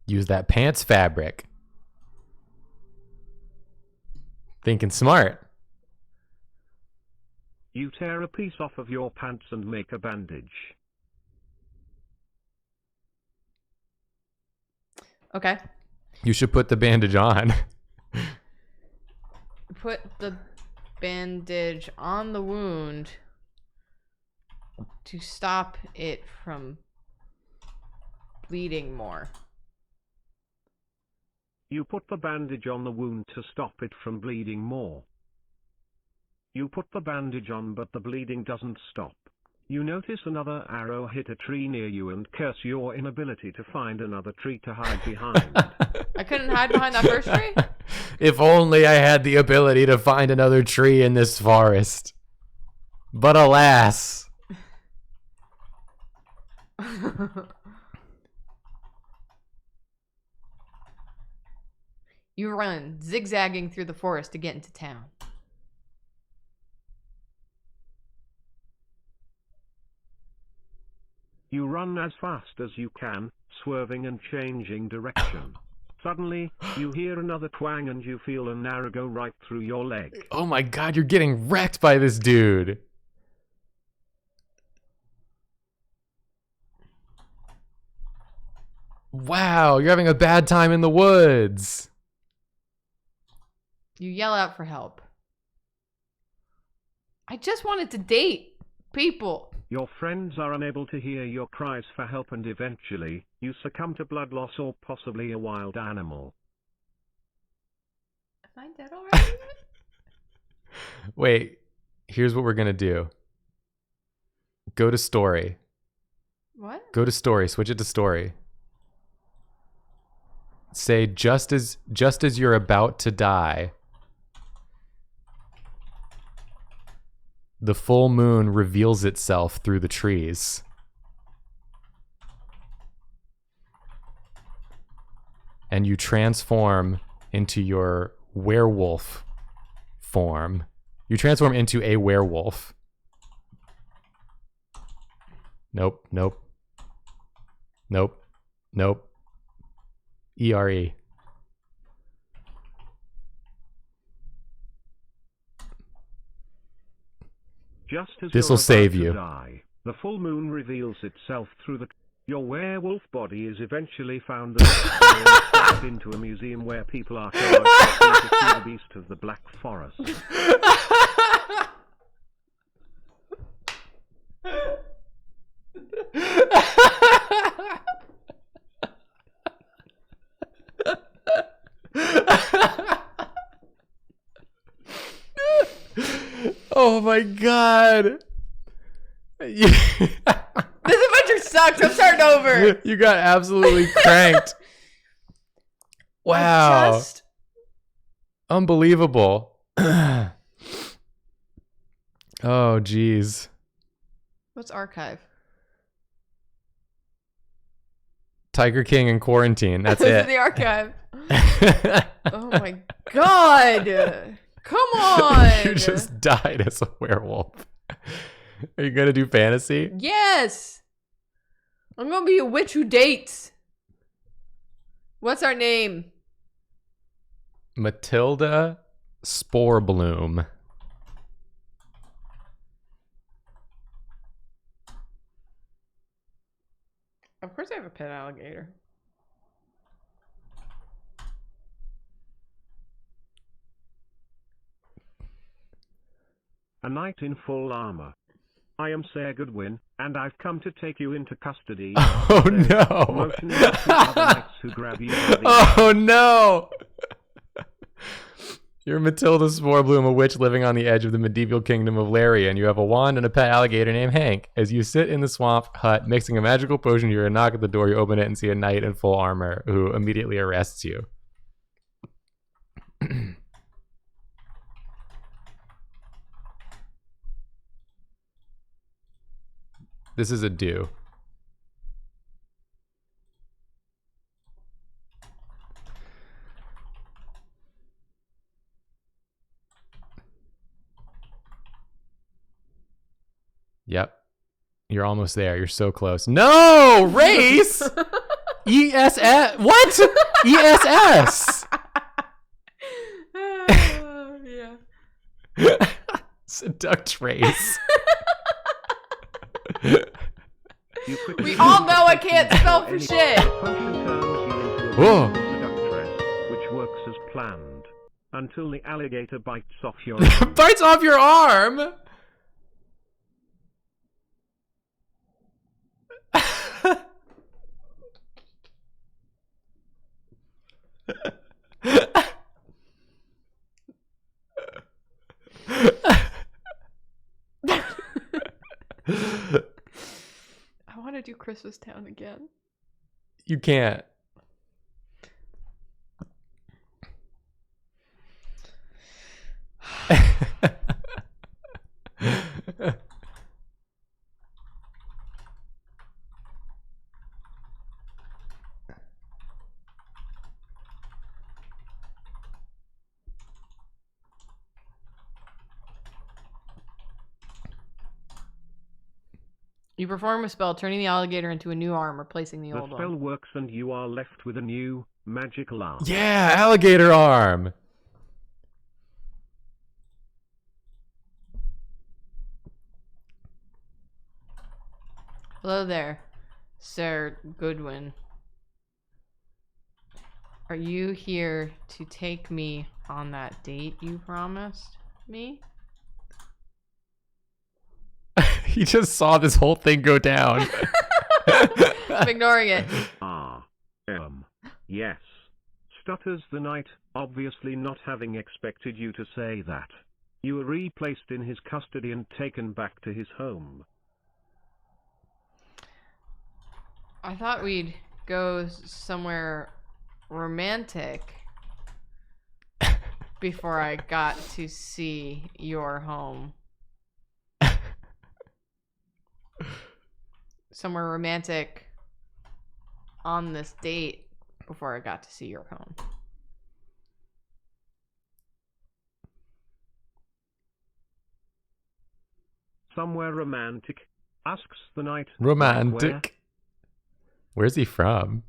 Use that pants fabric. Thinking smart. You tear a piece off of your pants and make a bandage. Okay. You should put the bandage on. Put the bandage on the wound to stop it from bleeding more. You put the bandage on the wound to stop it from bleeding more. You put the bandage on, but the bleeding doesn't stop. You notice another arrow hit a tree near you and curse your inability to find another tree to hide behind. I couldn't hide behind that first tree? If only I had the ability to find another tree in this forest. But alas. You run, zigzagging through the forest to get into town. You run as fast as you can, swerving and changing direction. Suddenly, you hear another twang and you feel an arrow go right through your leg. Oh my god, you're getting wrecked by this dude. Wow, you're having a bad time in the woods. You yell out for help. I just wanted to date people. Your friends are unable to hear your cries for help and eventually, you succumb to blood loss or possibly a wild animal. Am I dead already? Wait, here's what we're gonna do. Go to story. What? Go to story, switch it to story. Say, just as you're about to die, the full moon reveals itself through the trees. And you transform into your werewolf form. You transform into a werewolf. Nope, nope. Nope, nope. ERE. Just as This'll you're save about to you. die, the full moon reveals itself through the... Your werewolf body is eventually found and packed into a museum where people are collecting to see the beast of the Black Forest. Oh my god. This adventure sucks. I'm starting over. You got absolutely cranked. Wow. Unbelievable. Oh, geez. What's archive? Tiger King in quarantine. That's This is it. the archive. Oh my god. Come on! You just died as a werewolf. Are you gonna do fantasy? Yes! I'm gonna be a witch who dates. What's our name? Matilda Sporebloom. Of course I have a pet alligator. A knight in full armor. I am Sir Goodwin, and I've come to take you into custody. Oh no! Motioning to other knights who grab you by the Oh no! You're Matilda Sporebloom, a witch living on the edge of the medieval kingdom of Laria, and you have a wand and a pet alligator named Hank. As you sit in the swamp hut mixing a magical potion, you hear a knock at the door. You open it and see a knight in full armor who immediately arrests you. This is a do. Yep. You're almost there. You're so close. No! Race! ESS. What? ESS. Yeah. Seduct race. We all know I can't spell for shit. Function turns you into a Whoa. seductress, which works as planned, until the alligator bites off your arm. Bites off your arm. I want to do Christmas Town again. You can't. You perform a spell, turning the alligator into a new arm, replacing the The old spell one. works and you are left with a new, magical arm. Yeah, alligator arm. Hello there, Sir Goodwin. Are you here to take me on that date you promised me? He just saw this whole thing go down. I'm ignoring it. Yes. Stutters the knight, obviously not having expected you to say that. You were replaced in his custody and taken back to his home. I thought we'd go somewhere romantic before I got to see your home. Somewhere romantic on this date before I got to see your home. Somewhere romantic? Asks the knight. Romantic. Where's he from?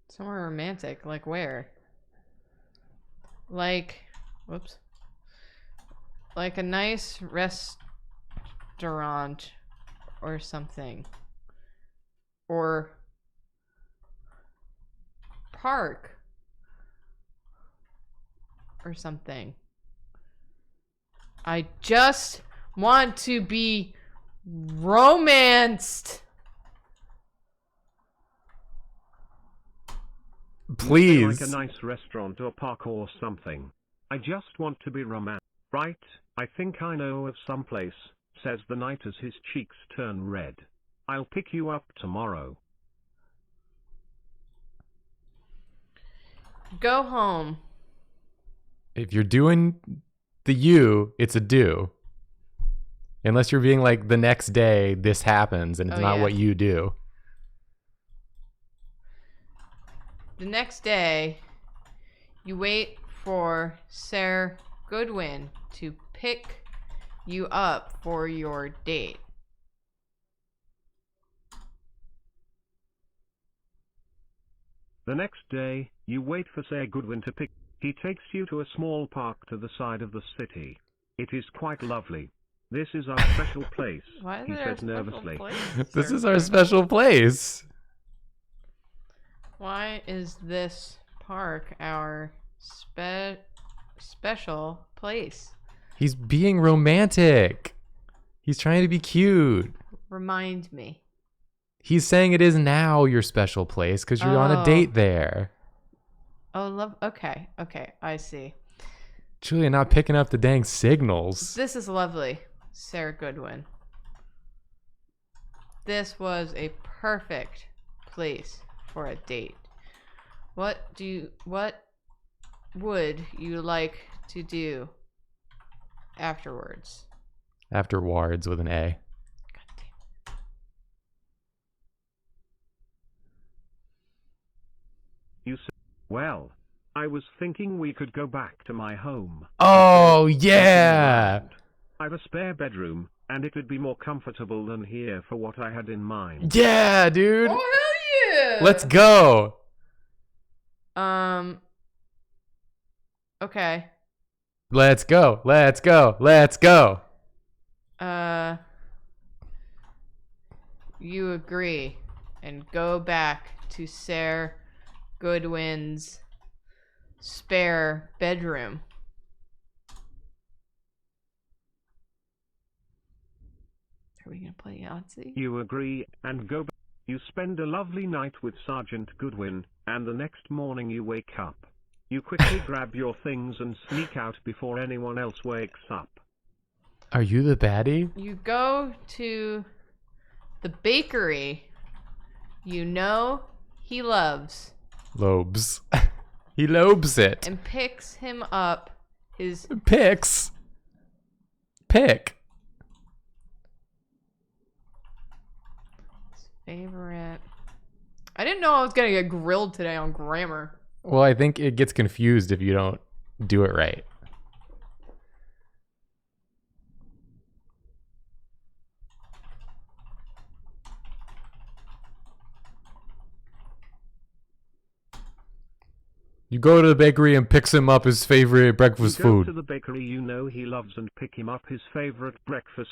Somewhere romantic, like where? Like, whoops. Like a nice restaurant or something. Or park or something. I just want to be romanced. Please. Like a nice restaurant or park or something. I just want to be romantic. Right, I think I know of some place, says the knight as his cheeks turn red. I'll pick you up tomorrow. Go home. If you're doing the you, it's a do. Unless you're being like the next day, this happens, and it's not what you do. The next day, you wait for Sir Goodwin to pick you up for your date. The next day, you wait for Sir Goodwin to pick. He takes you to a small park to the side of the city. It is quite lovely. This is our special place, Why is he it our says special nervously. place, This Sir is our Goodwin? special place. Why is this park our special place? He's being romantic. He's trying to be cute. Remind me. He's saying it is now your special place because you're on a Oh. date there. Oh, love. Okay, I see. Julia not picking up the dang signals. This is lovely, Sarah Goodwin. This was a perfect place for a date. What would you like to do afterwards? Afterwards with an A. God damn. You say, well, I was thinking we could go back to my home. Oh, He says, yeah. "Looking around. I've a spare bedroom, and it would be more comfortable than here for what I had in mind." Yeah, dude. Oh, hell yeah! Let's go. Okay. Let's go. Let's go. Let's go. You agree and go back to Sir Goodwin's spare bedroom. Are we gonna play Yahtzee? You agree, and go back. You spend a lovely night with Sergeant Goodwin, and the next morning you wake up. You quickly grab your things and sneak out before anyone else wakes up. Are you the baddie? You go to the bakery you know he loves Lobes. He lobes it. and picks him up his Picks. Pick. favorite. I didn't know I was gonna get grilled today on grammar. Well, I think it gets confused if you don't do it right. You go to the bakery and picks him up his favorite breakfast You go to food. the bakery you know he loves and pick him up his favorite breakfast.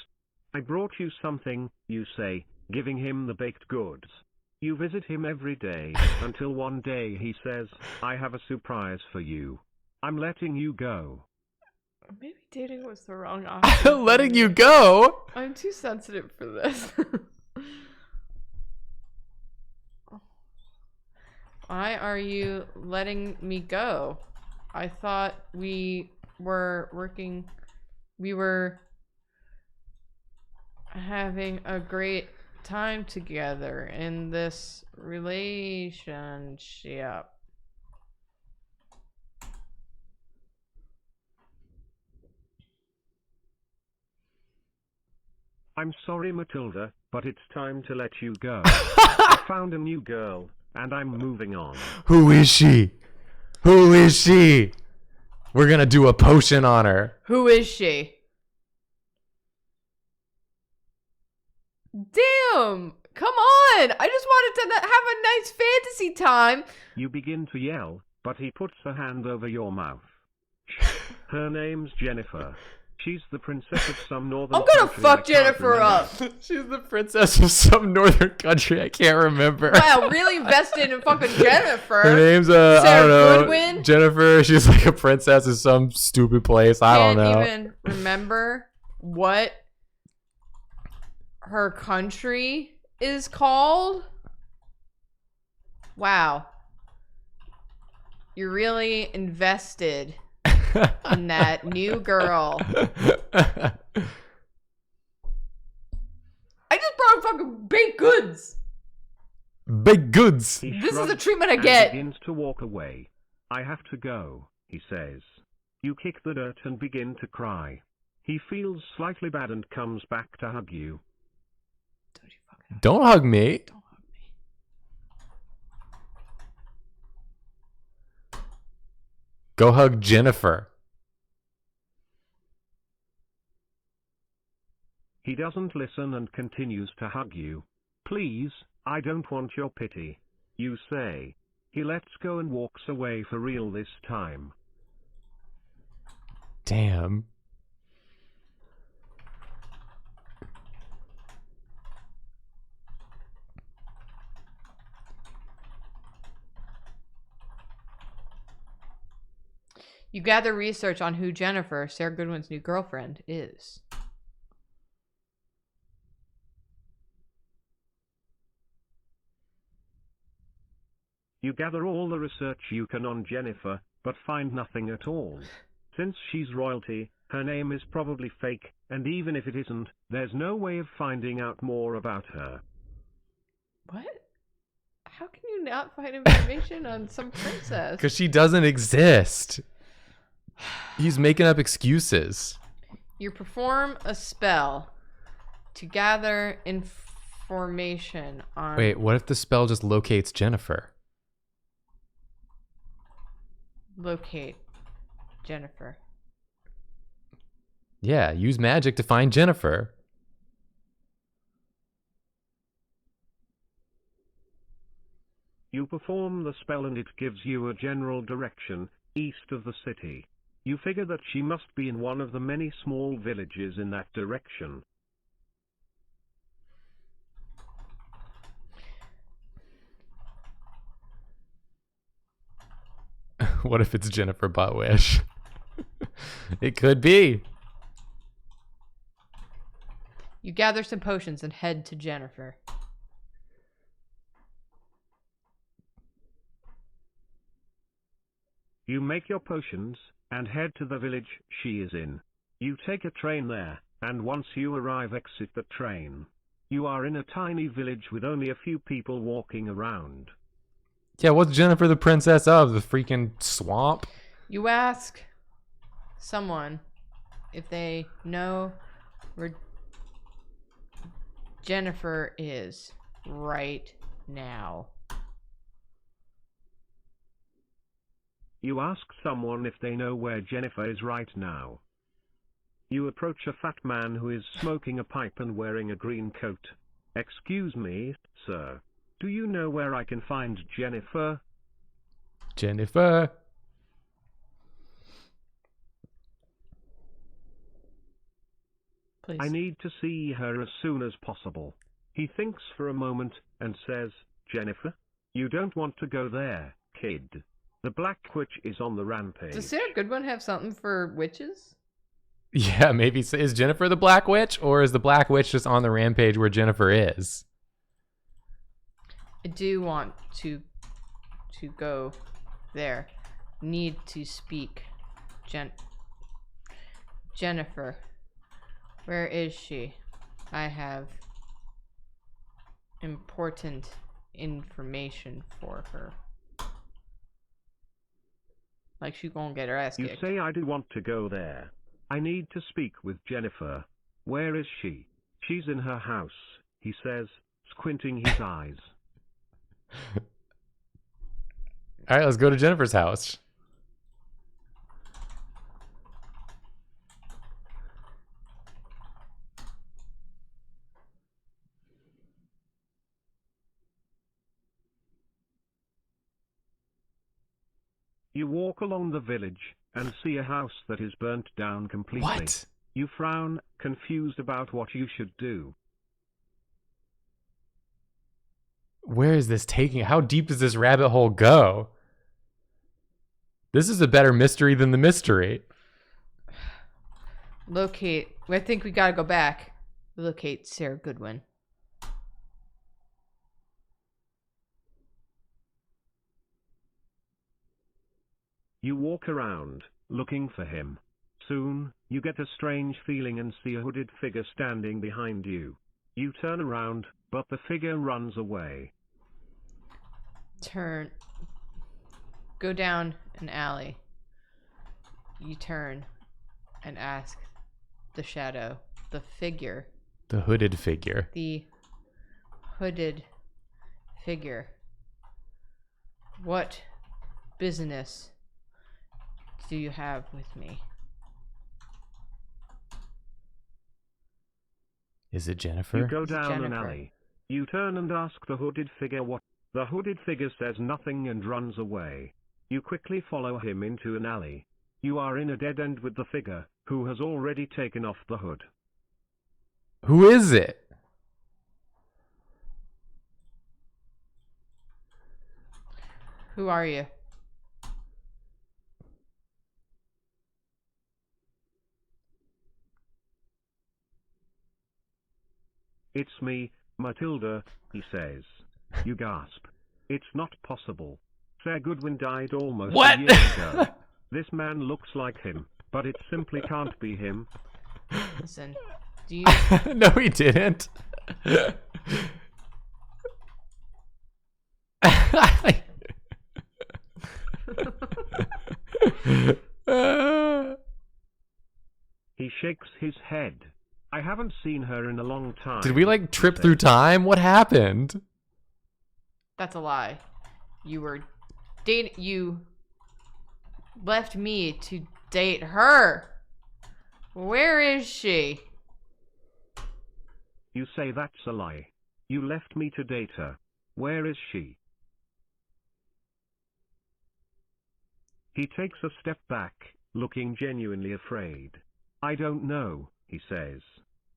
I brought you something, you say, giving him the baked goods. You visit him every day, until one day he says, "I have a surprise for you. I'm letting you go." Maybe dating was the wrong option. for Letting me. you go? I'm too sensitive for this. Why are you letting me go? I thought we were having a great time together in this relationship. I'm sorry, Matilda, but it's time to let you go. I found a new girl, and I'm moving on. Who is she? Who is she? We're gonna do a potion on her. Who is she? Damn! Come on! I just wanted to have a nice fantasy time. You begin to yell, but he puts a hand over your mouth. Her name's Jennifer. She's the princess of some northern I'm gonna country I fuck can't Jennifer remember. up. She's the princess of some northern country I can't remember. Wow, really invested in fucking Jennifer. Her name's I Sarah don't know. Goodwin? Jennifer. She's like a princess of some stupid place. I don't know. Can't even remember what her country is called. Wow. You're really invested in that new girl. I just brought fucking baked goods. Big goods. He This is the shrugs treatment I and get. begins to walk away. I have to go, he says. You kick the dirt and begin to cry. He feels slightly bad and comes back to hug you. Don't you fucking Don't hug me. don't hug me. Go hug Jennifer. He doesn't listen and continues to hug you. Please, I don't want your pity. You say. He lets go and walks away for real this time. Damn. You gather research on who Jennifer, Sarah Goodwin's new girlfriend, is. You gather all the research you can on Jennifer, but find nothing at all. Since she's royalty, her name is probably fake, and even if it isn't, there's no way of finding out more about her. What? How can you not find information on some princess? Because she doesn't exist. He's making up excuses. You perform a spell to gather information on... Wait, what if the spell just locates Jennifer? Locate Jennifer. Yeah, use magic to find Jennifer. You perform the spell and it gives you a general direction, east of the city. You figure that she must be in one of the many small villages in that direction. What if it's Jennifer Buttwish? It could be. You gather some potions and head to Jennifer. You make your potions, and head to the village she is in. You take a train there, and once you arrive, exit the train. You are in a tiny village with only a few people walking around. Yeah, what's Jennifer the princess of? The freaking swamp? You ask someone if they know where Jennifer is right now. You ask someone if they know where Jennifer is right now. You approach a fat man who is smoking a pipe and wearing a green coat. Excuse me, sir. Do you know where I can find Jennifer? Jennifer. Please. I need to see her as soon as possible. He thinks for a moment and says, Jennifer? You don't want to go there, kid. The Black Witch is on the rampage. Does Sarah Goodwin have something for witches? Yeah, maybe. Is Jennifer the Black Witch, or is the Black Witch just on the rampage where Jennifer is? I do want to go there. Need to speak. Jennifer. Where is she? I have important information for her. Like she gonna get her ass You kicked. say I do want to go there. I need to speak with Jennifer. Where is she? She's in her house, he says, squinting his eyes. All right, let's go to Jennifer's house. You walk along the village and see a house that is burnt down completely. What? You frown, confused about what you should do. Where is this taking? How deep does this rabbit hole go? This is a better mystery than the mystery. Locate. I think we gotta go back. Locate Sarah Goodwin. You walk around, looking for him. Soon, you get a strange feeling and see a hooded figure standing behind you. You turn around, but the figure runs away. Turn. Go down an alley. You turn and ask the shadow, the figure. The hooded figure. The hooded figure. What business do you have with me? Is it You Jennifer? go It's down an Jennifer. alley. You turn and ask the hooded figure what. The hooded figure says nothing and runs away. You quickly follow him into an alley. You are in a dead end with the figure, who has already taken off the hood. Who is it? Who are you? It's me, Matilda, he says. You gasp. It's not possible. Sir Goodwin died almost What? a year ago. This man looks like him, but it simply can't be him. Listen, do you... No, he didn't. He shakes his head. I haven't seen her in a long time. Did we like he trip says. through time? What happened? That's a lie. You were dating... You left me to date her. Where is she? You say that's a lie. You left me to date her. Where is she? He takes a step back, looking genuinely afraid. I don't know, he says.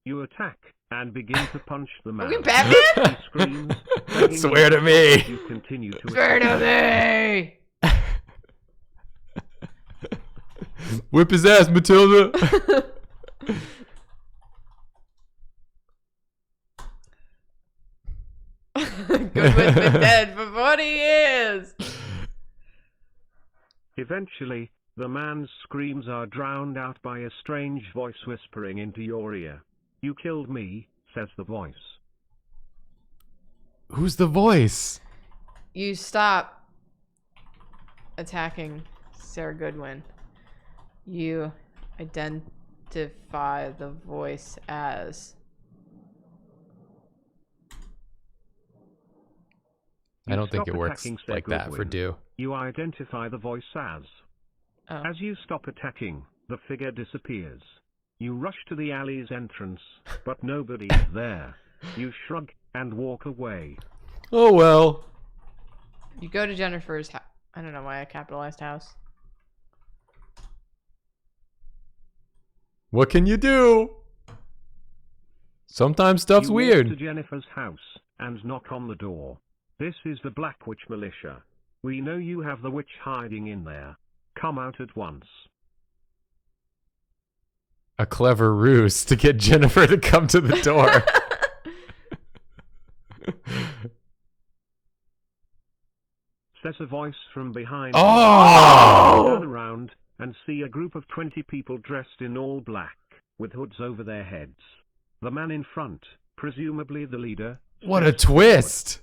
You attack, and begin to punch the man. Are we Batman? He screams. begging Swear you to me. You continue to Swear attack. to me! Whip his ass, Matilda. Goodwin's been dead for 40 years! Eventually, the man's screams are drowned out by a strange voice whispering into your ear. You killed me, says the voice. Who's the voice? You stop attacking Sarah Goodwin. You identify the voice as... I don't think stop it works attacking Sir like that for Goodwin. Do. You identify the voice as. Oh. As you stop attacking, the figure disappears. You rush to the alley's entrance, but nobody's there. You shrug and walk away. Oh well. You go to Jennifer's house. I don't know why I capitalized house. What can you do? Sometimes stuff's You walk weird. to Jennifer's house and knock on the door. This is the Black Witch Militia. We know you have the witch hiding in there. Come out at once. A clever ruse to get Jennifer to come to the door. Says a voice from behind. Oh! You turn around and see a group of 20 people dressed in all black, with hoods over their heads. The man in front, presumably the leader. What a steps forward. twist.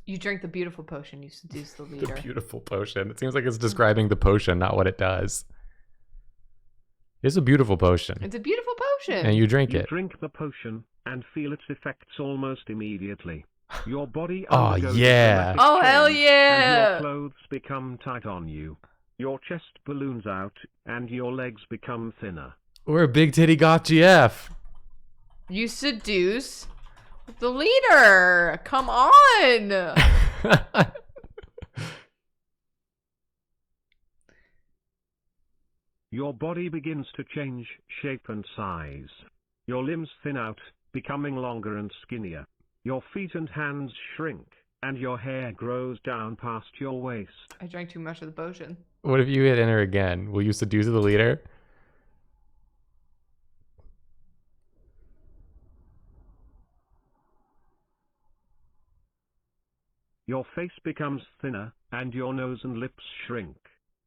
You drink the beautiful potion. You seduce the leader. The beautiful potion. It seems like it's describing the potion, not what it does. It's a beautiful potion. It's a beautiful potion. And you drink You it. drink the potion and feel its effects almost immediately. Your body Oh, undergoes a yeah. dramatic Oh, hell change, yeah. And your clothes become tight on you. Your chest balloons out, and your legs become thinner. We're a big titty goth GF. You seduce the leader. Come on. Your body begins to change shape and size. Your limbs thin out, becoming longer and skinnier. Your feet and hands shrink, and your hair grows down past your waist. I drank too much of the potion. What if you hit enter again? Will you seduce the leader? Your face becomes thinner, and your nose and lips shrink.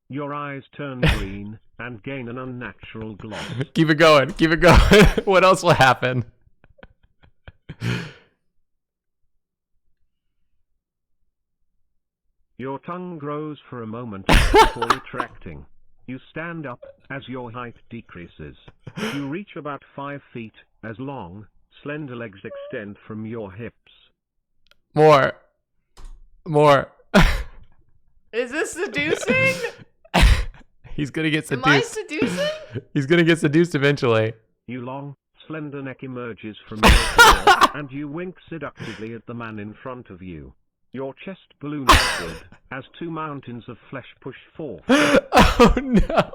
Your eyes turn green, and gain an unnatural gloss. Keep it going. Keep it going. What else will happen? Your tongue grows for a moment before retracting. You stand up as your height decreases. You reach about 5 feet, as long, slender legs extend from your hips. More. Is this seducing? He's gonna get seduced. Am I seducing? He's gonna get seduced eventually. Your long, slender neck emerges from your floor, and you wink seductively at the man in front of you. Your chest balloons upward as 2 mountains of flesh push forth. Oh no!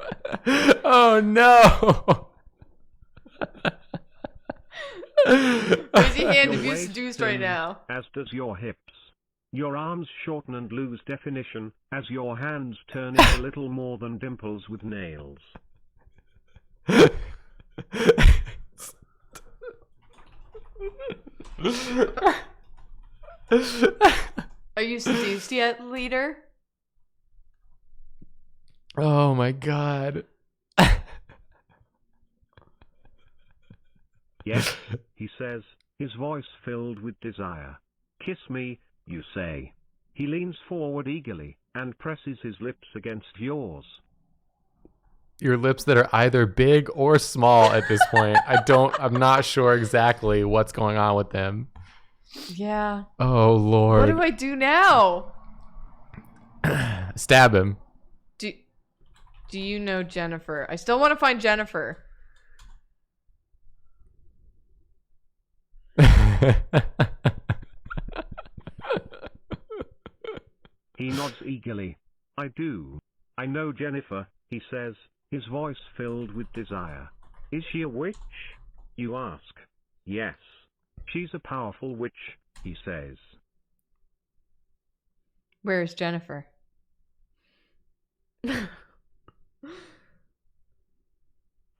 Oh no! Raise your hand if Your you're waist seduced right thins, now. as does your hips. Your arms shorten and lose definition, as your hands turn into little more than dimples with nails. Are you seduced yet, leader? Oh my god. Yes, he says, his voice filled with desire. Kiss me, you say. He leans forward eagerly, and presses his lips against yours. Your lips that are either big or small at this point. I'm not sure exactly what's going on with them. Yeah. Oh lord. What do I do now? Stab him. Do you know Jennifer? I still want to find Jennifer. He nods eagerly. I do. I know Jennifer, he says, his voice filled with desire. Is she a witch? You ask. Yes. She's a powerful witch, he says. Where is Jennifer?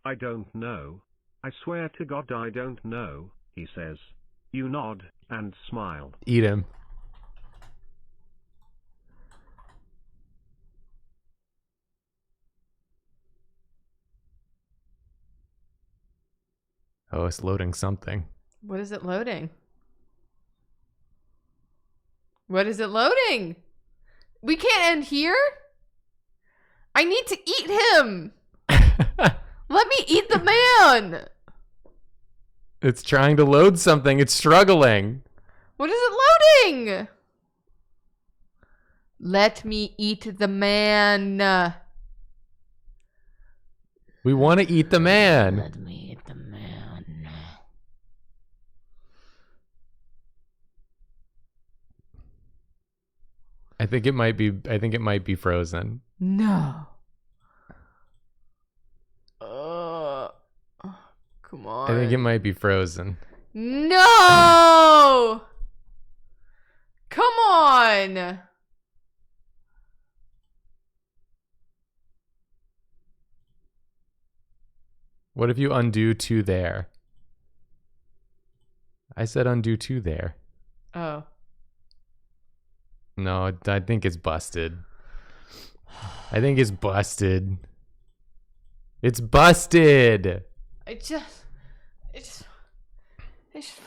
I don't know. I swear to God I don't know, he says. You nod and smile. Eat him. Oh, it's loading something. What is it loading? What is it loading? We can't end here. I need to eat him. Let me eat the man. It's trying to load something. It's struggling. What is it loading? Let me eat the man. We want to eat the man. Let me eat the man. I think it might be frozen. No. Come on. I think it might be frozen. No! Come on! What if you undo 2 there? I said undo 2 there. Oh. No, I think it's busted. I think it's busted. It's busted! I just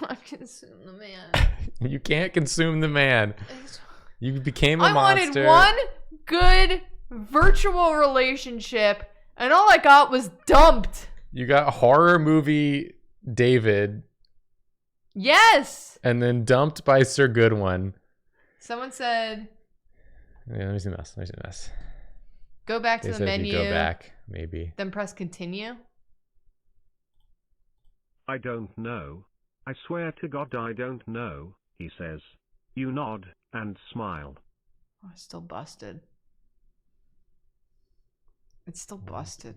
want to consume the man. You can't consume the man. You became a I monster. wanted one good virtual relationship, and all I got was dumped. You got horror movie David. Yes. And then dumped by Sir Goodwin. Someone said, Yeah, let me see this. go back to They the said if menu. you go back, maybe. Then press continue. I don't know. I swear to God I don't know, he says. You nod and smile. Oh, it's still busted. It's still busted.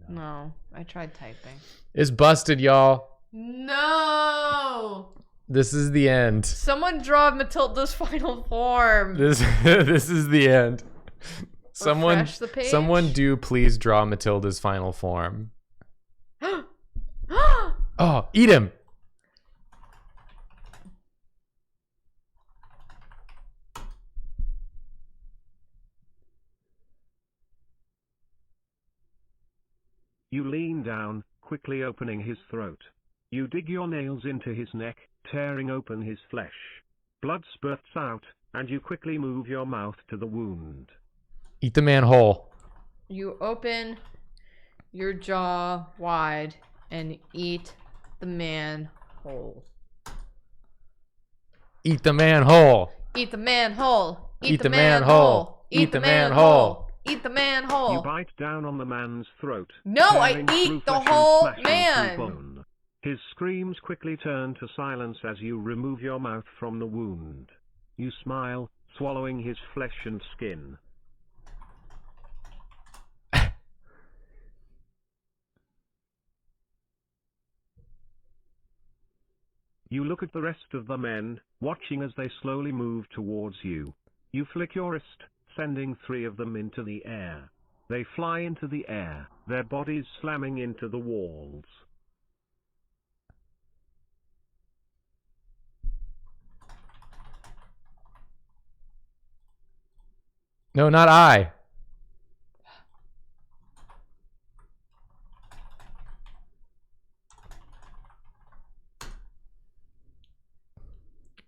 No, I tried typing. It's busted, y'all. No! This is the end. Someone draw Matilda's final form. This is the end. Refresh the page. Someone do please draw Matilda's final form. Oh, eat him. You lean down, quickly opening his throat. You dig your nails into his neck, tearing open his flesh. Blood spurts out, and you quickly move your mouth to the wound. Eat the man whole. You open your jaw wide and eat the man whole. Eat the man whole. Eat the man whole. Eat the man whole. Eat the man whole. Eat the man You whole. bite down on the man's throat. No, I tearing through eat the flesh and whole smashing through man. bone. His screams quickly turn to silence as you remove your mouth from the wound. You smile, swallowing his flesh and skin. You look at the rest of the men, watching as they slowly move towards you. You flick your wrist, sending 3 of them into the air. They fly into the air, their bodies slamming into the walls. No, not I.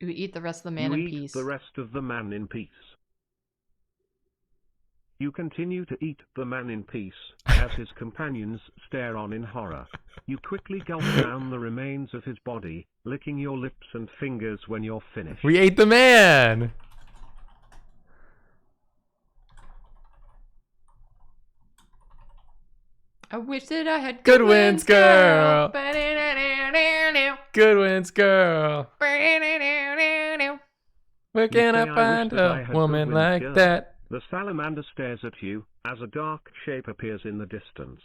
You eat the rest of the man You in eat peace. the rest of the man in peace. You continue to eat the man in peace, as his companions stare on in horror. You quickly gulp down the remains of his body, licking your lips and fingers when you're finished. We ate the man. I wish that I had Good wins, girl. Good wins, girl. Where can I say, "I find wish that I a had woman good wins, like girl." that? The salamander stares at you, as a dark shape appears in the distance.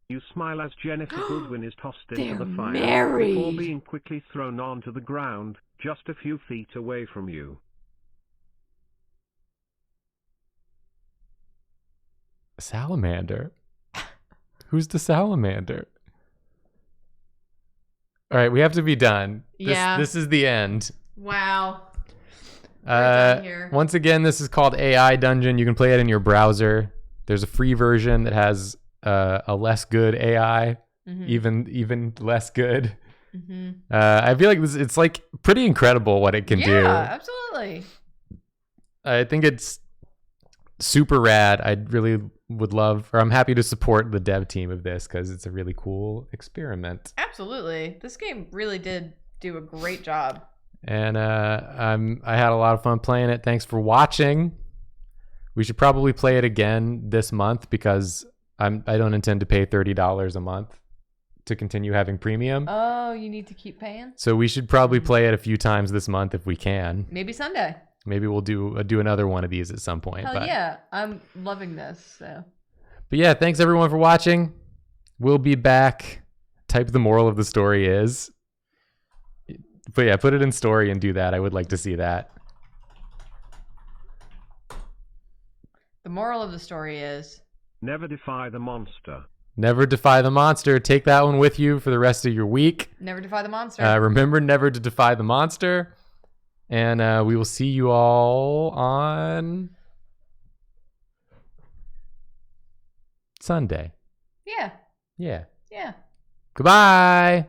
You smile as Jennifer Goodwin is tossed into They're the fire, married. before being quickly thrown onto the ground, just a few feet away from you. Salamander? Who's the salamander? All right, we have to be done. Yeah. This is the end. Wow. We're done here. Once again, this is called AI Dungeon. You can play it in your browser. There's a free version that has a less good AI, even less good. I feel like it's like pretty incredible what it can do. Yeah, absolutely. I think it's super rad. I really would love, or I'm happy to support the dev team of this because it's a really cool experiment. Absolutely. This game really did do a great job. And I had a lot of fun playing it. Thanks for watching. We should probably play it again this month because I don't intend to pay $30 a month to continue having premium. Oh, you need to keep paying? So we should probably play it a few times this month if we can. Maybe Sunday. Maybe we'll do another one of these at some point. Hell yeah. I'm loving this. So. But yeah, thanks everyone for watching. We'll be back. Type the moral of the story is. But yeah, put it in story and do that. I would like to see that. The moral of the story is... Never defy the monster. Never defy the monster. Take that one with you for the rest of your week. Never defy the monster. Remember never to defy the monster. And we will see you all on Sunday. Yeah. Yeah. Yeah. Goodbye.